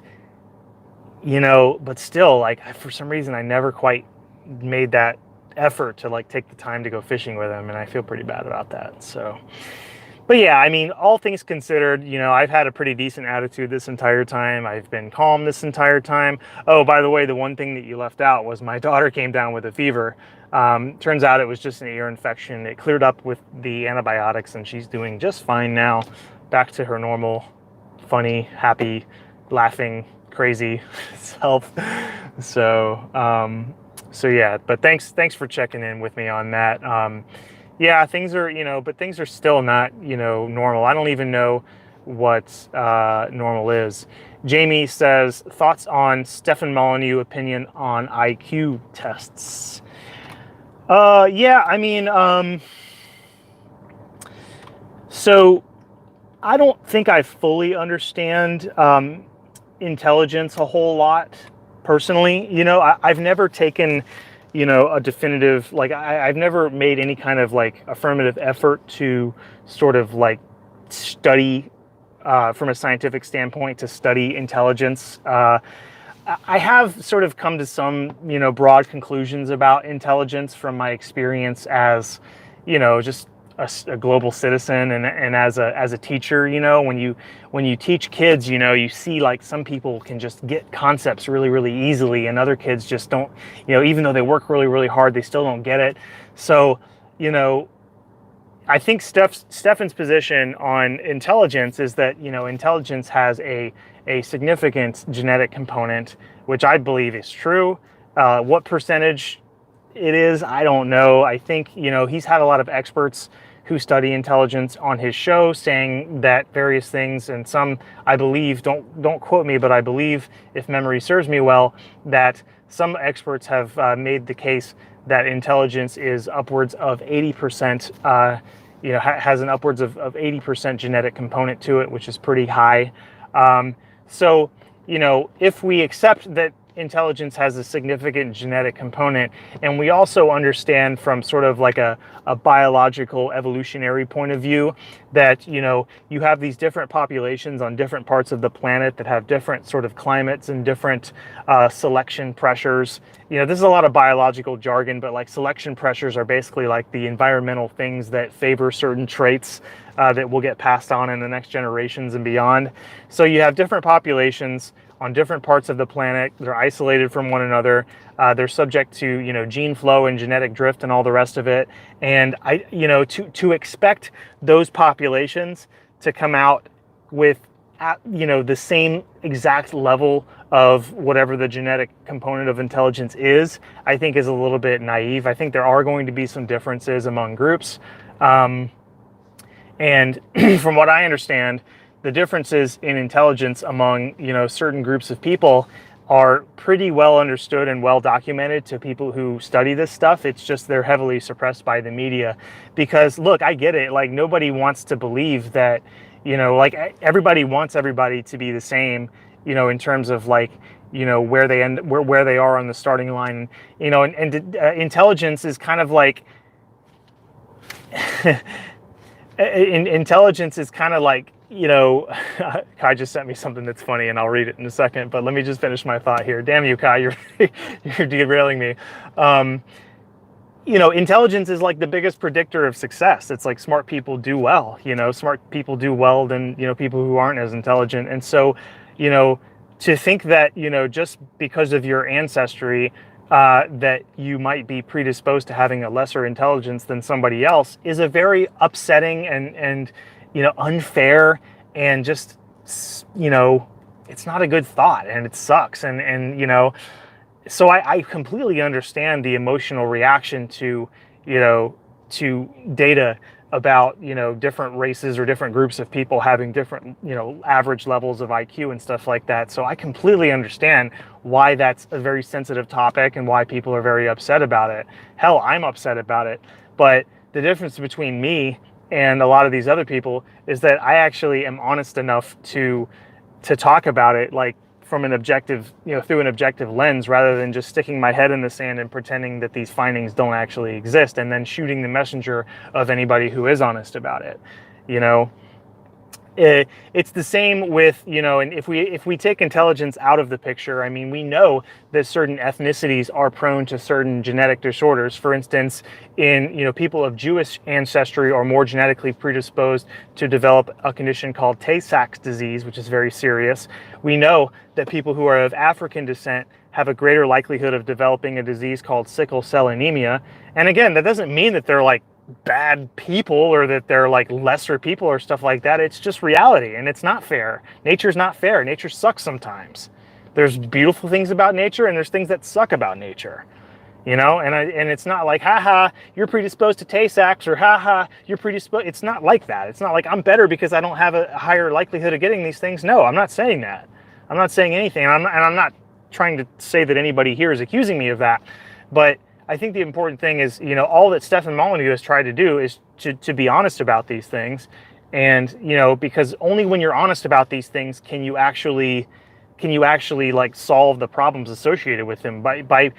S1: but still, like, for some reason, I never quite made that effort to like take the time to go fishing with him, and I feel pretty bad about that. So, but yeah, I mean, all things considered, I've had a pretty decent attitude this entire time. I've been calm this entire time. Oh, by the way, the one thing that you left out was my daughter came down with a fever. Turns out it was just an ear infection. It cleared up with the antibiotics, and she's doing just fine now, back to her normal, funny, happy, laughing, crazy self. So yeah, but thanks for checking in with me on that. Yeah, things are, but things are still not, normal. I don't even know what normal is. Jamie says, thoughts on Stefan Molyneux opinion on IQ tests? Yeah, I mean, so I don't think I fully understand intelligence a whole lot. Personally, I've never taken, a definitive, like, I've never made any kind of like affirmative effort to sort of like study from a scientific standpoint, to study intelligence. I have sort of come to some, broad conclusions about intelligence from my experience as, just a global citizen and as a teacher. When you teach kids, you see like some people can just get concepts really, really easily, and other kids just don't, even though they work really, really hard, they still don't get it. So, I think Stefan's position on intelligence is that, intelligence has a significant genetic component, which I believe is true. What percentage it is, I don't know. I think, he's had a lot of experts who study intelligence on his show saying that various things, and some, I believe, don't quote me, but I believe, if memory serves me well, that some experts have made the case that intelligence is upwards of 80%, has an upwards of 80% genetic component to it, which is pretty high. So, if we accept that intelligence has a significant genetic component, and we also understand from sort of like a biological evolutionary point of view that, you have these different populations on different parts of the planet that have different sort of climates and different selection pressures. This is a lot of biological jargon, but like selection pressures are basically like the environmental things that favor certain traits that will get passed on in the next generations and beyond. So you have different populations on different parts of the planet. They're isolated from one another. They're subject to, gene flow and genetic drift and all the rest of it. And to expect those populations to come out with, the same exact level of whatever the genetic component of intelligence is, I think is a little bit naive. I think there are going to be some differences among groups. And from what I understand, the differences in intelligence among, certain groups of people are pretty well understood and well documented to people who study this stuff. It's just they're heavily suppressed by the media because, look, I get it. Like, nobody wants to believe that, like, everybody wants everybody to be the same, in terms of like, where they end, where they are on the starting line, and intelligence is kind of like, intelligence is kind of like, Kai just sent me something that's funny, and I'll read it in a second, but let me just finish my thought here. Damn you, Kai, you're derailing me. Intelligence is like the biggest predictor of success. It's like smart people do well, smart people do well than, people who aren't as intelligent. And so, to think that, just because of your ancestry, that you might be predisposed to having a lesser intelligence than somebody else is a very upsetting and unfair, and just, it's not a good thought, and it sucks. And so I completely understand the emotional reaction to, to data about, different races or different groups of people having different, average levels of IQ and stuff like that. So I completely understand why that's a very sensitive topic and why people are very upset about it. Hell, I'm upset about it. But the difference between me and a lot of these other people is that I actually am honest enough to talk about it, like from an objective, through an objective lens, rather than just sticking my head in the sand and pretending that these findings don't actually exist and then shooting the messenger of anybody who is honest about it. It's the same with, and if we take intelligence out of the picture, I mean, we know that certain ethnicities are prone to certain genetic disorders. For instance, in people of Jewish ancestry are more genetically predisposed to develop a condition called Tay-Sachs disease, which is very serious. We know that people who are of African descent have a greater likelihood of developing a disease called sickle cell anemia. And again, that doesn't mean that they're like bad people or that they're like lesser people or stuff like that. It's just reality, and it's not fair. Nature's not fair. Nature sucks sometimes. There's beautiful things about nature and there's things that suck about nature, and it's not like, haha, you're predisposed to Tay-Sachs, or haha, you're predisposed. It's not like that. It's not like I'm better because I don't have a higher likelihood of getting these things. No, I'm not saying that. I'm not saying anything, and I'm not trying to say that anybody here is accusing me of that. But I think the important thing is, all that Stefan Molyneux has tried to do is to be honest about these things. And, because only when you're honest about these things can you actually like solve the problems associated with them. By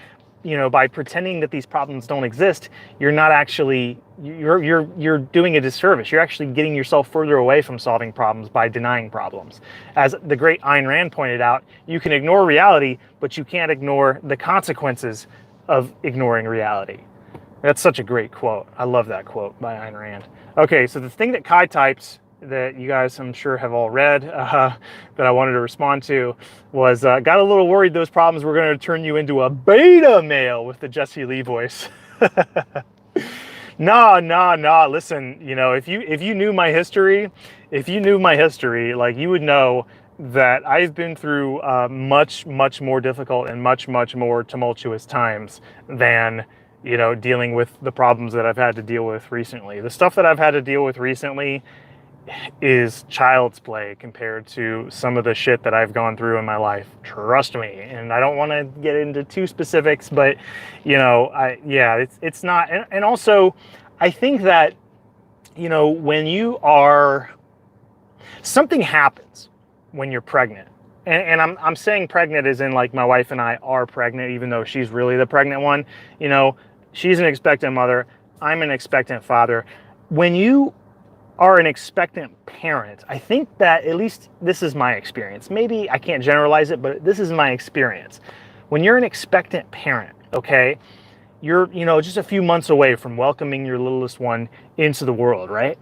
S1: pretending that these problems don't exist, you're not actually, you're doing a disservice. You're actually getting yourself further away from solving problems by denying problems. As the great Ayn Rand pointed out, you can ignore reality, but you can't ignore the consequences of ignoring reality. That's such a great quote. I love that quote by Ayn Rand. Okay, so the thing that Kai types that you guys, I'm sure, have all read that I wanted to respond to was, got a little worried those problems were going to turn you into a beta male with the Jesse Lee voice. No. Listen, if you knew my history, like, you would know that I've been through much more difficult and much more tumultuous times than, dealing with the problems that I've had to deal with recently. The stuff that I've had to deal with recently is child's play compared to some of the shit that I've gone through in my life. Trust me. And I don't want to get into too specifics, but, it's not. And also, I think that, when you are, something happens when you're pregnant. And I'm saying pregnant as in, like, my wife and I are pregnant, even though she's really the pregnant one. She's an expectant mother. I'm an expectant father. When you are an expectant parent, I think that, at least this is my experience. Maybe I can't generalize it, but this is my experience. When you're an expectant parent, okay, you're, just a few months away from welcoming your littlest one into the world, right?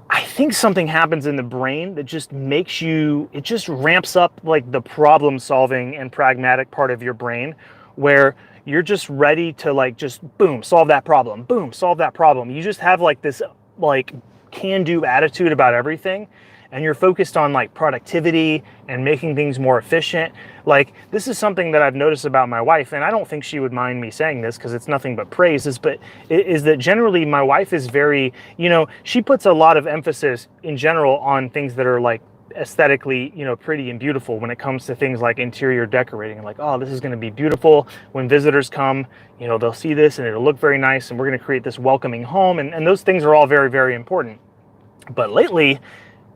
S1: I think something happens in the brain that just makes you, it just ramps up like the problem solving and pragmatic part of your brain, where you're just ready to like, just boom, solve that problem, boom, solve that problem. You just have like this like can-do attitude about everything, and you're focused on like productivity and making things more efficient. Like, this is something that I've noticed about my wife, and I don't think she would mind me saying this because it's nothing but praises, but it is that generally my wife is very, she puts a lot of emphasis in general on things that are like aesthetically, pretty and beautiful when it comes to things like interior decorating. Like, oh, this is going to be beautiful when visitors come, they'll see this and it'll look very nice, and we're going to create this welcoming home. And those things are all very, very important. But lately,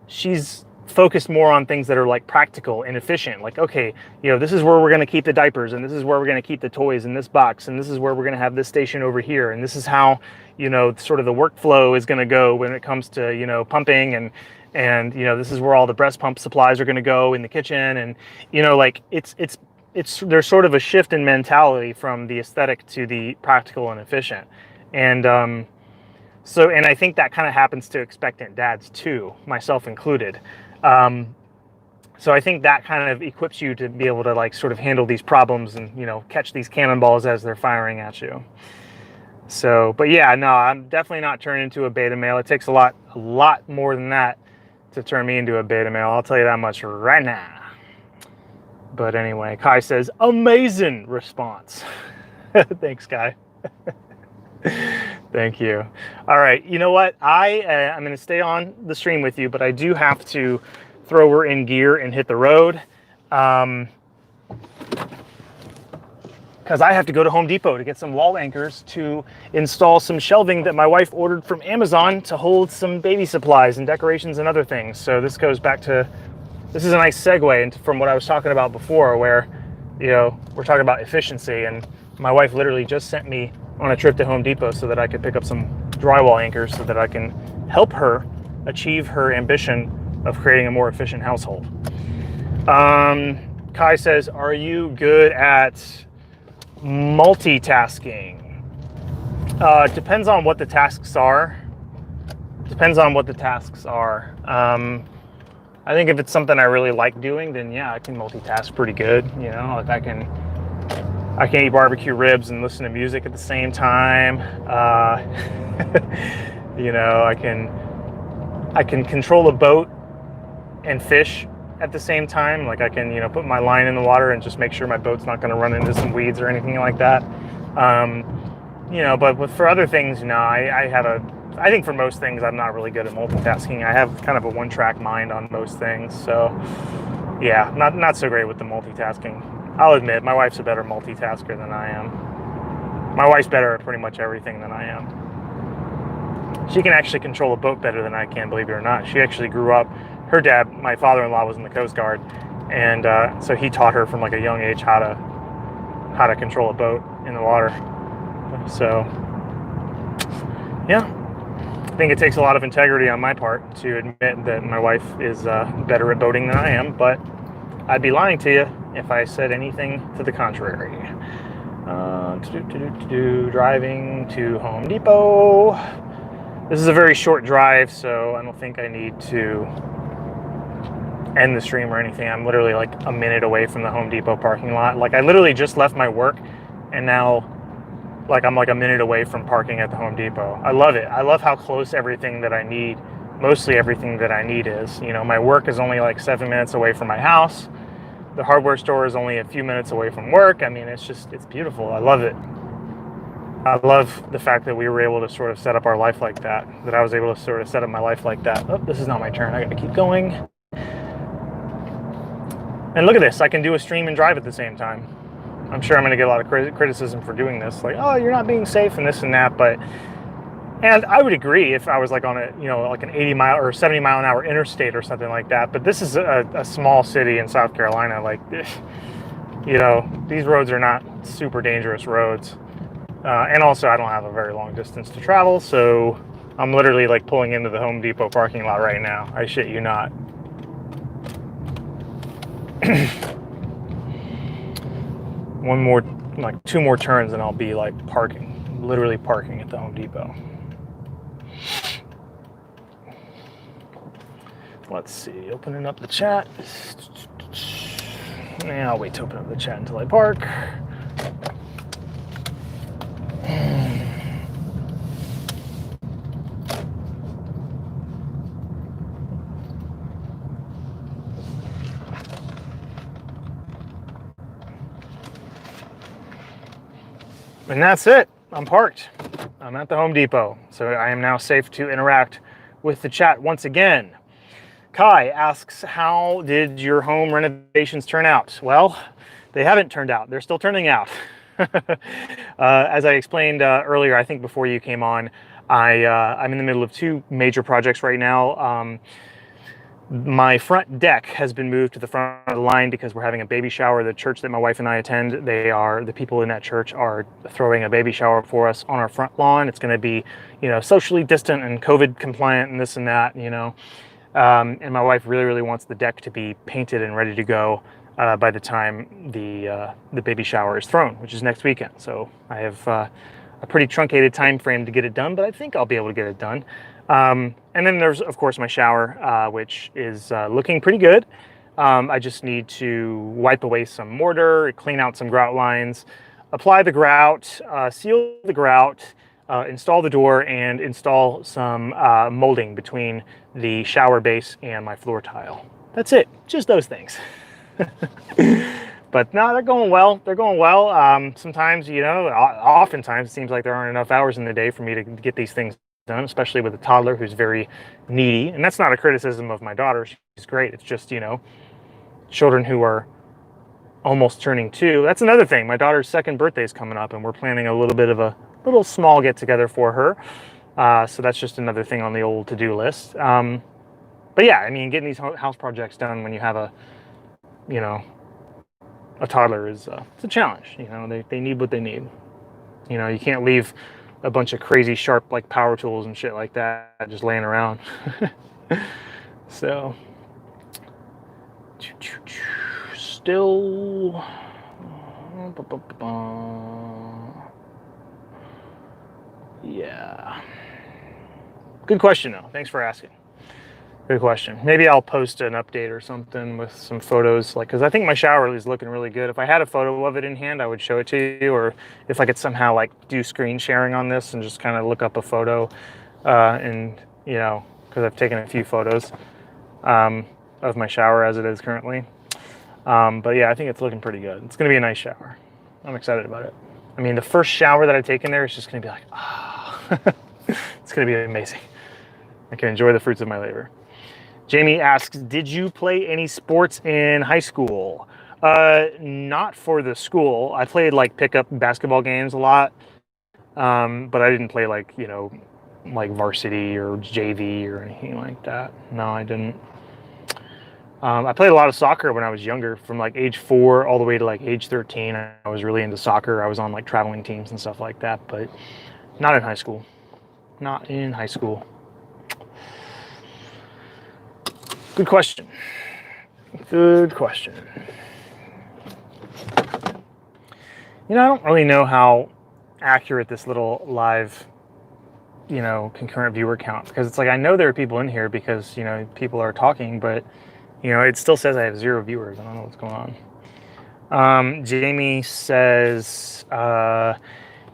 S1: she's focused more on things that are like practical and efficient. Like, okay, this is where we're going to keep the diapers, and this is where we're going to keep the toys in this box, and this is where we're going to have this station over here, and this is how, sort of the workflow is going to go when it comes to, pumping, and this is where all the breast pump supplies are going to go in the kitchen. And, like, it's there's sort of a shift in mentality from the aesthetic to the practical and efficient. And, and I think that kind of happens to expectant dads too, myself included. So I think that kind of equips you to be able to like sort of handle these problems and, catch these cannonballs as they're firing at you. So, but yeah, no, I'm definitely not turning into a beta male. It takes a lot more than that to turn me into a beta male. I'll tell you that much right now. But anyway, Kai says, amazing response. Thanks, Kai. Thank you. All right, you know what? I'm going to stay on the stream with you, but I do have to throw her in gear and hit the road. because I have to go to Home Depot to get some wall anchors to install some shelving that my wife ordered from Amazon to hold some baby supplies and decorations and other things. So this goes back to, this is a nice segue into, from what I was talking about before, where, you know, we're talking about efficiency, and my wife literally just sent me on a trip to Home Depot so that I could pick up some drywall anchors so that I can help her achieve her ambition of creating a more efficient household. Kai says, are you good at multitasking? Depends on what the tasks are. I think if it's something I really like doing, then yeah, I can multitask pretty good. You know, if I can eat barbecue ribs and listen to music at the same time. You know, I can control a boat and fish at the same time. Like I can, you know, put my line in the water and just make sure my boat's not going to run into some weeds or anything like that. You know, but for other things, you know, I think for most things, I'm not really good at multitasking. I have kind of a one-track mind on most things. So yeah, not so great with the multitasking. I'll admit, my wife's a better multitasker than I am. My wife's better at pretty much everything than I am. She can actually control a boat better than I can, believe it or not. She actually grew up, her dad, my father-in-law, was in the Coast Guard, and so he taught her from like a young age how to control a boat in the water. So yeah, I think it takes a lot of integrity on my part to admit that my wife is better at boating than I am, but I'd be lying to you if I said anything to the contrary. Driving to Home Depot. This is a very short drive, so I don't think I need to end the stream or anything. I'm literally like a minute away from the Home Depot parking lot. Like I literally just left my work, and now like I'm like a minute away from parking at the Home Depot. I love it. I love how close everything that I need, mostly everything that I need is. You know, my work is only like 7 minutes away from my house. The hardware store is only a few minutes away from work. I mean, it's beautiful. I love it. I love the fact that we were able to sort of set up our life like that, that I was able to sort of set up my life like that. Oh, this is not my turn. I gotta keep going. And look at this. I can do a stream and drive at the same time. I'm sure I'm gonna get a lot of criticism for doing this. Like, oh, you're not being safe and this and that, but, and I would agree if I was like on a, you know, like an 80 mile or 70 mile an hour interstate or something like that. But this is a small city in South Carolina. Like, you know, these roads are not super dangerous roads. And also I don't have a very long distance to travel. So I'm literally like pulling into the Home Depot parking lot right now. I shit you not. One more, like 2 more turns and I'll be like literally parking at the Home Depot. Let's see, opening up the chat. And I'll wait to open up the chat until I park. And that's it. I'm parked. I'm at the Home Depot. So I am now safe to interact with the chat once again. Kai asks, how did your home renovations turn out? Well, they haven't turned out. They're still turning out. As I explained earlier, I think before you came on, I'm in the middle of 2 major projects right now. My front deck has been moved to the front of the line because we're having a baby shower. The church that my wife and I attend, the people in that church are throwing a baby shower for us on our front lawn. It's going to be, you know, socially distant and COVID compliant and this and that, you know. And my wife really, really wants the deck to be painted and ready to go by the time the baby shower is thrown, which is next weekend. So I have a pretty truncated time frame to get it done, but I think I'll be able to get it done. And then there's, of course, my shower, which is looking pretty good. I just need to wipe away some mortar, clean out some grout lines, apply the grout, seal the grout, install the door, and install some molding between the shower base and my floor tile. That's it. Just those things. But no, they're going well. They're going well. Sometimes, you know, oftentimes it seems like there aren't enough hours in the day for me to get these things done, especially with a toddler who's very needy. And that's not a criticism of my daughter. She's great. It's just, you know, children who are almost turning 2. That's another thing. My daughter's second birthday is coming up, and we're planning a little bit of a little small get together for her. So that's just another thing on the old to-do list. But yeah, I mean, getting these house projects done when you have a, you know, a toddler is it's a challenge. You know, they need what they need. You know, you can't leave a bunch of crazy sharp like power tools and shit like that just laying around. So still yeah, good question though. Thanks for asking. Good question. Maybe I'll post an update or something with some photos, like, because I think my shower is looking really good. If I had a photo of it in hand, I would show it to you, or if I could somehow like do screen sharing on this and just kind of look up a photo, and you know, because I've taken a few photos of my shower as it is currently. But yeah, I think it's looking pretty good. It's going to be a nice shower. I'm excited about it. I mean, the first shower that I take in there is just going to be like, ah, it's going to be amazing. I can enjoy the fruits of my labor. Jamie asks, did you play any sports in high school? Not for the school. I played like pickup basketball games a lot, but I didn't play like, you know, like varsity or JV or anything like that. No, I didn't. I played a lot of soccer when I was younger, from like age 4 all the way to like age 13. I was really into soccer. I was on like traveling teams and stuff like that, but not in high school. Not in high school. Good question. Good question. You know, I don't really know how accurate this little live, you know, concurrent viewer count, because it's like, I know there are people in here because, you know, people are talking, but, you know, it still says I have 0 viewers. I don't know what's going on. Jamie says,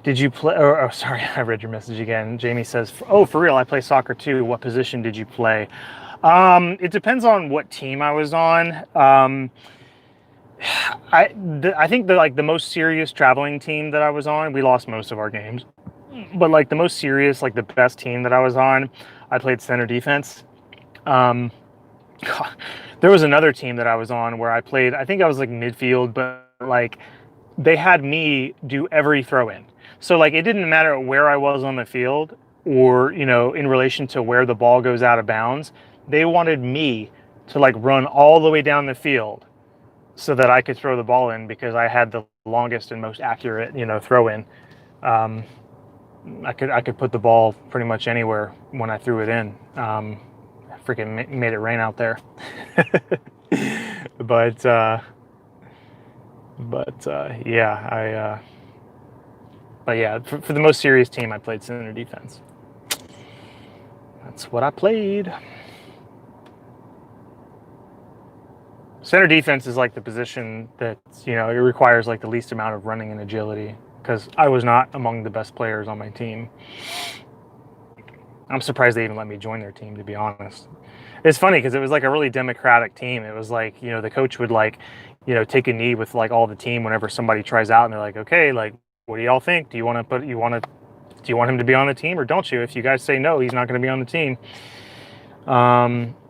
S1: did you play, oh, sorry, I read your message again. Jamie says, oh, for real, I play soccer too. What position did you play? It depends on what team I was on. I think the most serious traveling team that I was on, we lost most of our games, but like the most serious, like the best team that I was on, I played center defense. God, there was another team that I was on where I played, I think I was like midfield, but like they had me do every throw in. So like it didn't matter where I was on the field, or, you know, in relation to where the ball goes out of bounds. They wanted me to like run all the way down the field so that I could throw the ball in, because I had the longest and most accurate, you know, throw in. I could put the ball pretty much anywhere when I threw it in. Freaking made it rain out there. but yeah, but yeah, for the most serious team, I played center defense. That's what I played. Center defense is like the position that, you know, it requires like the least amount of running and agility, because I was not among the best players on my team. I'm surprised they even let me join their team, to be honest. It's funny because it was like a really democratic team. It was like, you know, the coach would like, you know, take a knee with like all the team whenever somebody tries out, and they're like, okay, like, what do y'all think? Do you want him to be on the team, or don't you? If you guys say no, he's not going to be on the team.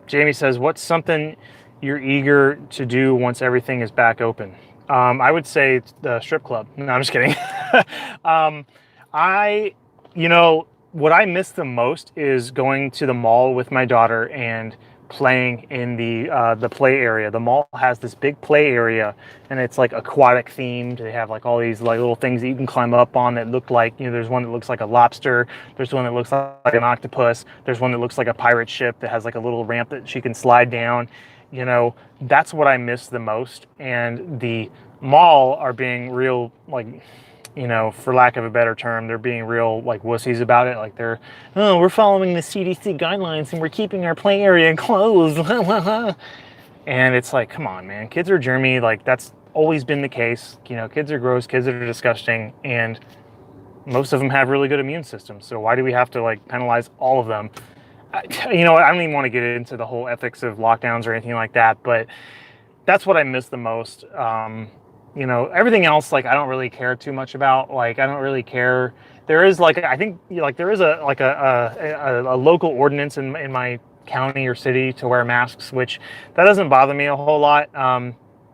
S1: Jamie says, what's something you're eager to do once everything is back open? I would say the strip club. No, I'm just kidding. You know, what I miss the most is going to the mall with my daughter and playing in the play area. The mall has this big play area, and it's like aquatic themed. They have like all these like little things that you can climb up on that look like, you know, there's one that looks like a lobster, there's one that looks like an octopus, there's one that looks like a pirate ship that has like a little ramp that she can slide down. You know, that's what I miss the most. And the mall are being real, like, you know, for lack of a better term, they're being real like wussies about it. Like they're, oh, we're following the CDC guidelines and we're keeping our play area closed. And it's like, come on, man, kids are germy. Like that's always been the case. You know, kids are gross, kids are disgusting, and most of them have really good immune systems. So why do we have to like penalize all of them? You know, I don't even want to get into the whole ethics of lockdowns or anything like that, but that's what I miss the most. You know, everything else, like, I don't really care too much about. Like, I don't really care. There is like, I think like there is a local ordinance in my county or city to wear masks, which that doesn't bother me a whole lot.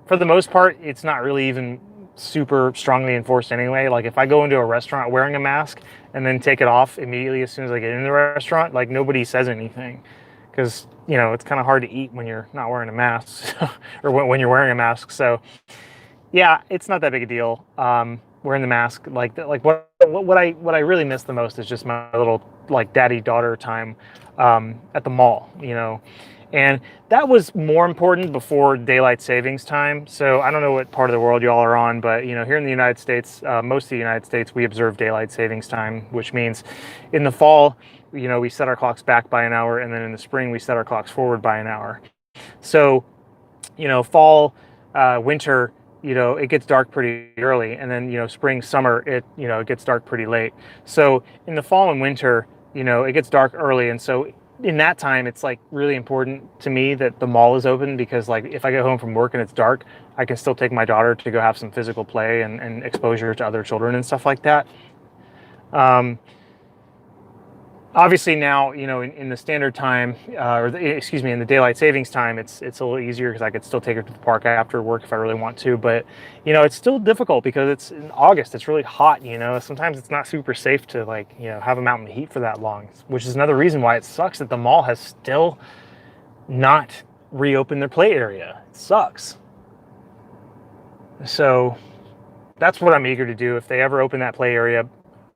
S1: for the most part, it's not really even super strongly enforced anyway. Like if I go into a restaurant wearing a mask and then take it off immediately as soon as I get in the restaurant, like nobody says anything, because it's kind of hard to eat when you're not wearing a mask or when you're wearing a mask. So yeah, it's not that big a deal. Wearing the mask, like what I really miss the most is just my little like daddy daughter time at the mall, and that was more important before daylight savings time. So I don't know what part of the world y'all are on, but here in the United States, most of the United States, we observe daylight savings time, which means in the fall, we set our clocks back by an hour, and then in the spring we set our clocks forward by an hour. So fall, winter, it gets dark pretty early, and then spring, summer, it gets dark pretty late. So in the fall and winter, it gets dark early, and so in that time, it's like really important to me that the mall is open, because like if I get home from work and it's dark, I can still take my daughter to go have some physical play and exposure to other children and stuff like that. Obviously now, in the standard time, in the daylight savings time, it's a little easier because I could still take her to the park after work if I really want to. But, it's still difficult because it's in August. It's really hot, Sometimes it's not super safe to have them out in the heat for that long, which is another reason why it sucks that the mall has still not reopened their play area. It sucks. So that's what I'm eager to do. If they ever open that play area,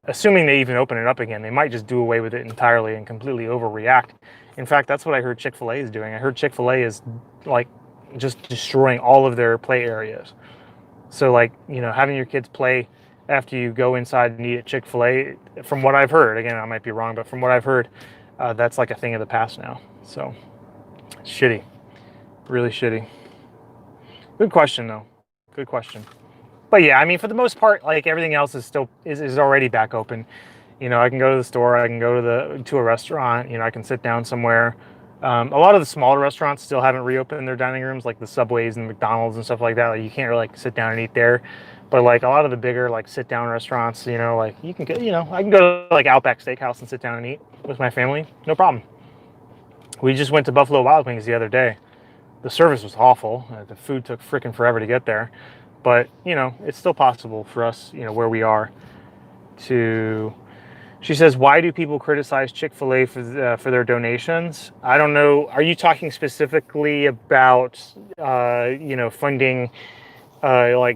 S1: assuming they even open it up again, they might just do away with it entirely and completely overreact. In fact, that's what I heard Chick-fil-A is doing. I heard Chick-fil-A is like just destroying all of their play areas. So having your kids play after you go inside and eat at Chick-fil-A, from what I've heard, again, I might be wrong, but from what I've heard, that's like a thing of the past now. So it's shitty, really shitty. Good question though, good question. But yeah, I mean, for the most part, like everything else is still is already back open. I can go to the store, I can go to a restaurant, I can sit down somewhere. A lot of the smaller restaurants still haven't reopened their dining rooms, like the Subways and McDonald's and stuff like that. Like you can't really sit down and eat there. But like a lot of the bigger sit down restaurants, like you can get, I can go to like Outback Steakhouse and sit down and eat with my family, no problem. We just went to Buffalo Wild Wings the other day. The service was awful. The food took freaking forever to get there. But, it's still possible for us, where we are to... She says, why do people criticize Chick-fil-A for their donations? I don't know. Are you talking specifically about, funding,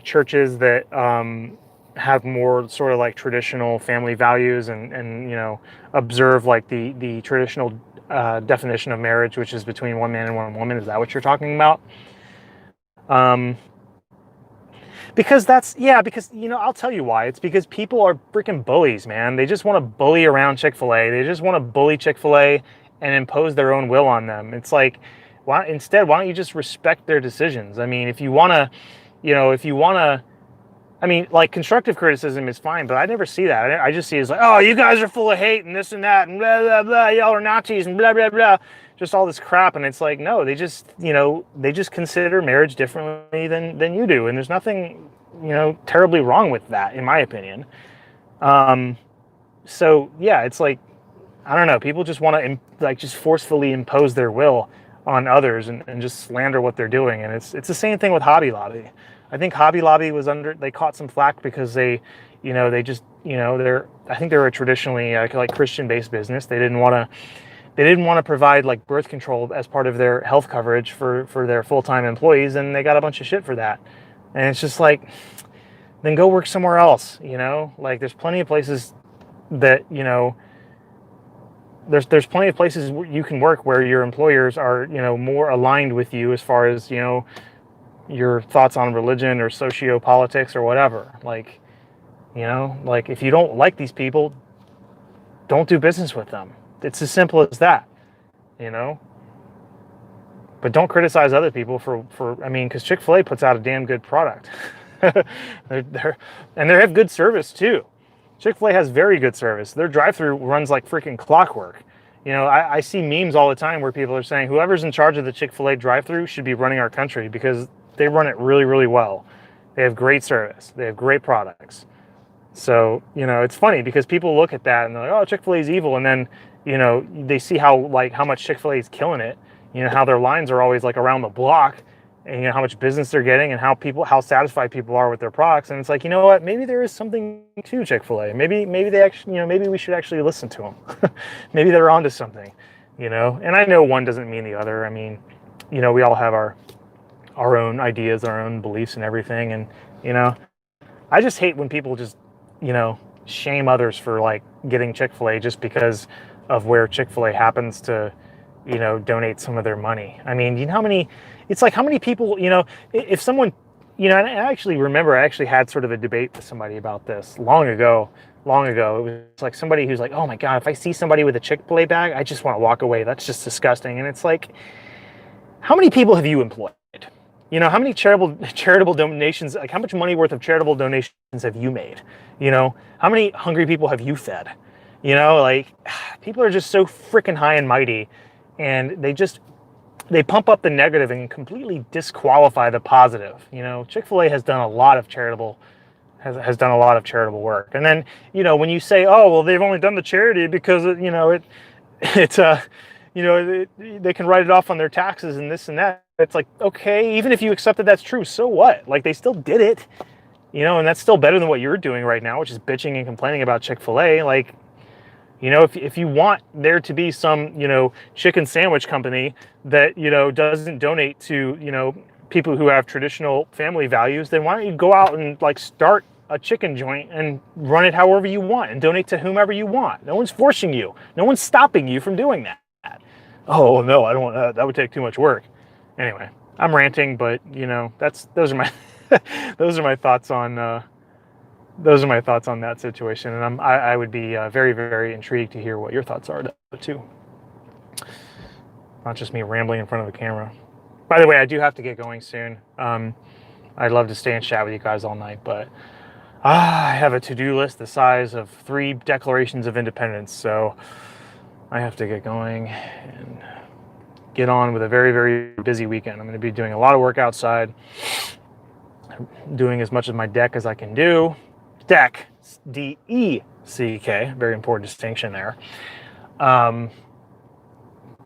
S1: churches that have more sort of like traditional family values and observe the traditional definition of marriage, which is between one man and one woman? Is that what you're talking about? Because I'll tell you why. It's because people are freaking bullies, man. They just want to bully around Chick-fil-A. They just want to bully Chick-fil-A and impose their own will on them. It's like, why don't you just respect their decisions? I mean, if you want to, constructive criticism is fine, but I never see that. I just see it as like, oh, you guys are full of hate and this and that and blah, blah, blah, y'all are Nazis and blah, blah, blah. Just all this crap. And it's like, no, they just consider marriage differently than you do. And there's nothing, terribly wrong with that, in my opinion. So yeah, it's like, I don't know, people just want to just forcefully impose their will on others and just slander what they're doing. And it's the same thing with Hobby Lobby. I think Hobby Lobby they caught some flack because I think they're a traditionally Christian-based business. They didn't want to provide like birth control as part of their health coverage for their full-time employees, and they got a bunch of shit for that. And it's just like, then go work somewhere else, Like there's plenty of places that, there's plenty of places where you can work where your employers are, more aligned with you as far as, your thoughts on religion or socio-politics or whatever. Like if you don't like these people, don't do business with them. It's as simple as that, But don't criticize other people because Chick-fil-A puts out a damn good product. They have good service too. Chick-fil-A has very good service. Their drive-thru runs like freaking clockwork. I see memes all the time where people are saying whoever's in charge of the Chick-fil-A drive-thru should be running our country, because they run it really, really well. They have great service. They have great products. So, it's funny because people look at that and they're like, oh, Chick-fil-A is evil. And then, they see how much Chick-fil-A is killing it. How their lines are always like around the block. and you know how much business they're getting and how satisfied people are with their products. And it's like, you know what, maybe there is something to Chick-fil-A. Maybe they actually, you know, maybe we should actually listen to them. Maybe they're onto something, you know. And I know one doesn't mean the other. I mean, you know, we all have our own ideas, our own beliefs and everything. And, you know, I just hate when people just, you know, shame others for like getting Chick-fil-A just because of where Chick-fil-A happens to, you know, donate some of their money. I mean, you know how many, it's like how many people, you know, if someone, you know, and I actually remember I actually had sort of a debate with somebody about this long ago. It was like somebody who's like, oh my God, if I see somebody with a Chick-fil-A bag, I just want to walk away. That's just disgusting. And it's like, how many people have you employed? You know, how many charitable donations, like how much money worth of charitable donations have you made? You know, how many hungry people have you fed? You know, like people are just so freaking high and mighty, and they pump up the negative and completely disqualify the positive. You know, Chick-fil-A has done a lot of charitable work. And then, you know, when you say, oh, well, they've only done the charity because, you know, you know, they can write it off on their taxes and this and that. It's like, okay, even if you accept that that's true, so what? Like, they still did it, you know, and that's still better than what you're doing right now, which is bitching and complaining about Chick-fil-A. Like, you know, if you want there to be some, you know, chicken sandwich company that, you know, doesn't donate to, you know, people who have traditional family values, then why don't you go out and like start a chicken joint and run it however you want and donate to whomever you want. No one's forcing you. No one's stopping you from doing that. Oh no, I don't want that. That would take too much work. Anyway, I'm ranting, but you know, those are my those are my thoughts on that situation, and I would be very, very intrigued to hear what your thoughts are too. Not just me rambling in front of a camera. By the way, I do have to get going soon. I'd love to stay and chat with you guys all night, but I have a to-do list the size of 3 declarations of independence, so I have to get going and get on with a very, very busy weekend. I'm going to be doing a lot of work outside, doing as much of my deck as I can do. Deck, D-E-C-K, very important distinction there. I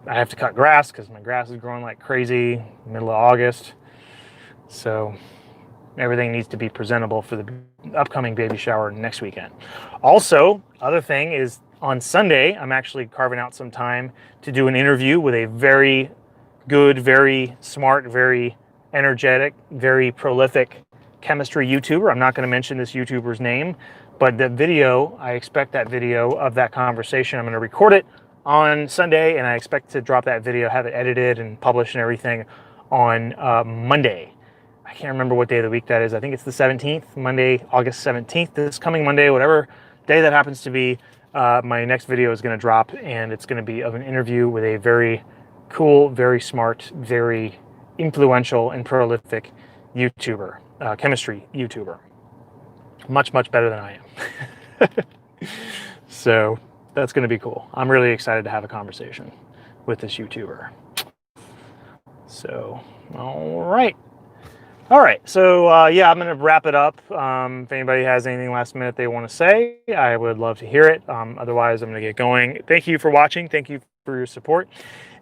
S1: have to cut grass because my grass is growing like crazy, middle of August. So everything needs to be presentable for the upcoming baby shower next weekend. Also, other thing is on Sunday, I'm actually carving out some time to do an interview with a very good, very smart, very energetic, very prolific chemistry YouTuber. I'm not going to mention this YouTuber's name, but the video, I expect that video of that conversation, I'm going to record it on Sunday, and I expect to drop that video, have it edited and published and everything on Monday. I can't remember what day of the week that is. I think it's the 17th, Monday, August 17th, this coming Monday, whatever day that happens to be. My next video is going to drop, and it's going to be of an interview with a very cool, very smart, very influential and prolific YouTuber, chemistry YouTuber. Much, much better than I am. So that's going to be cool. I'm really excited to have a conversation with this YouTuber. So, all right. So yeah, I'm going to wrap it up. If anybody has anything last minute they want to say, I would love to hear it. Otherwise, I'm going to get going. Thank you for watching. Thank you for your support.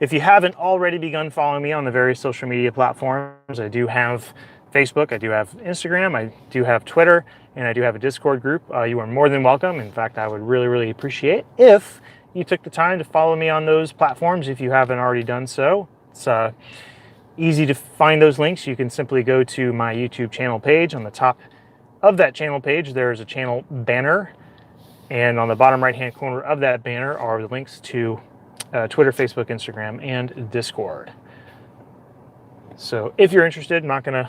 S1: If you haven't already begun following me on the various social media platforms, I do have Facebook, I do have Instagram, I do have Twitter, and I do have a Discord group. You are more than welcome. In fact, I would really, really appreciate if you took the time to follow me on those platforms if you haven't already done so. It's easy to find those links. You can simply go to my YouTube channel page. On the top of that channel page, there is a channel banner, and on the bottom right-hand corner of that banner are the links to Twitter, Facebook, Instagram, and Discord. So if you're interested, I'm not going to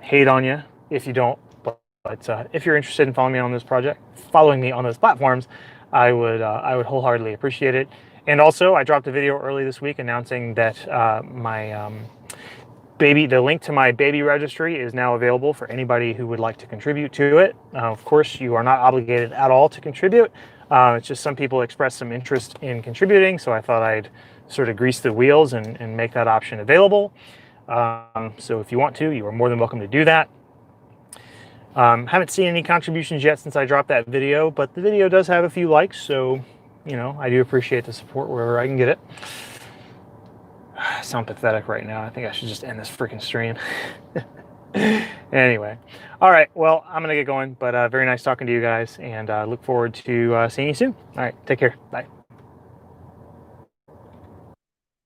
S1: hate on you if you don't, but if you're interested in following me on those platforms, I would wholeheartedly appreciate it. And also, I dropped a video early this week announcing that the link to my baby registry is now available for anybody who would like to contribute to it. Of course, you are not obligated at all to contribute. It's just some people expressed some interest in contributing, so I thought I'd sort of grease the wheels and make that option available. So if you want to, you are more than welcome to do that. Haven't seen any contributions yet since I dropped that video, but the video does have a few likes, so you know, I do appreciate the support wherever I can get it. sound pathetic right now. I think I should just end this freaking stream. Anyway, all right. Well, I'm gonna get going, but very nice talking to you guys, and look forward to seeing you soon. All right, take care. Bye.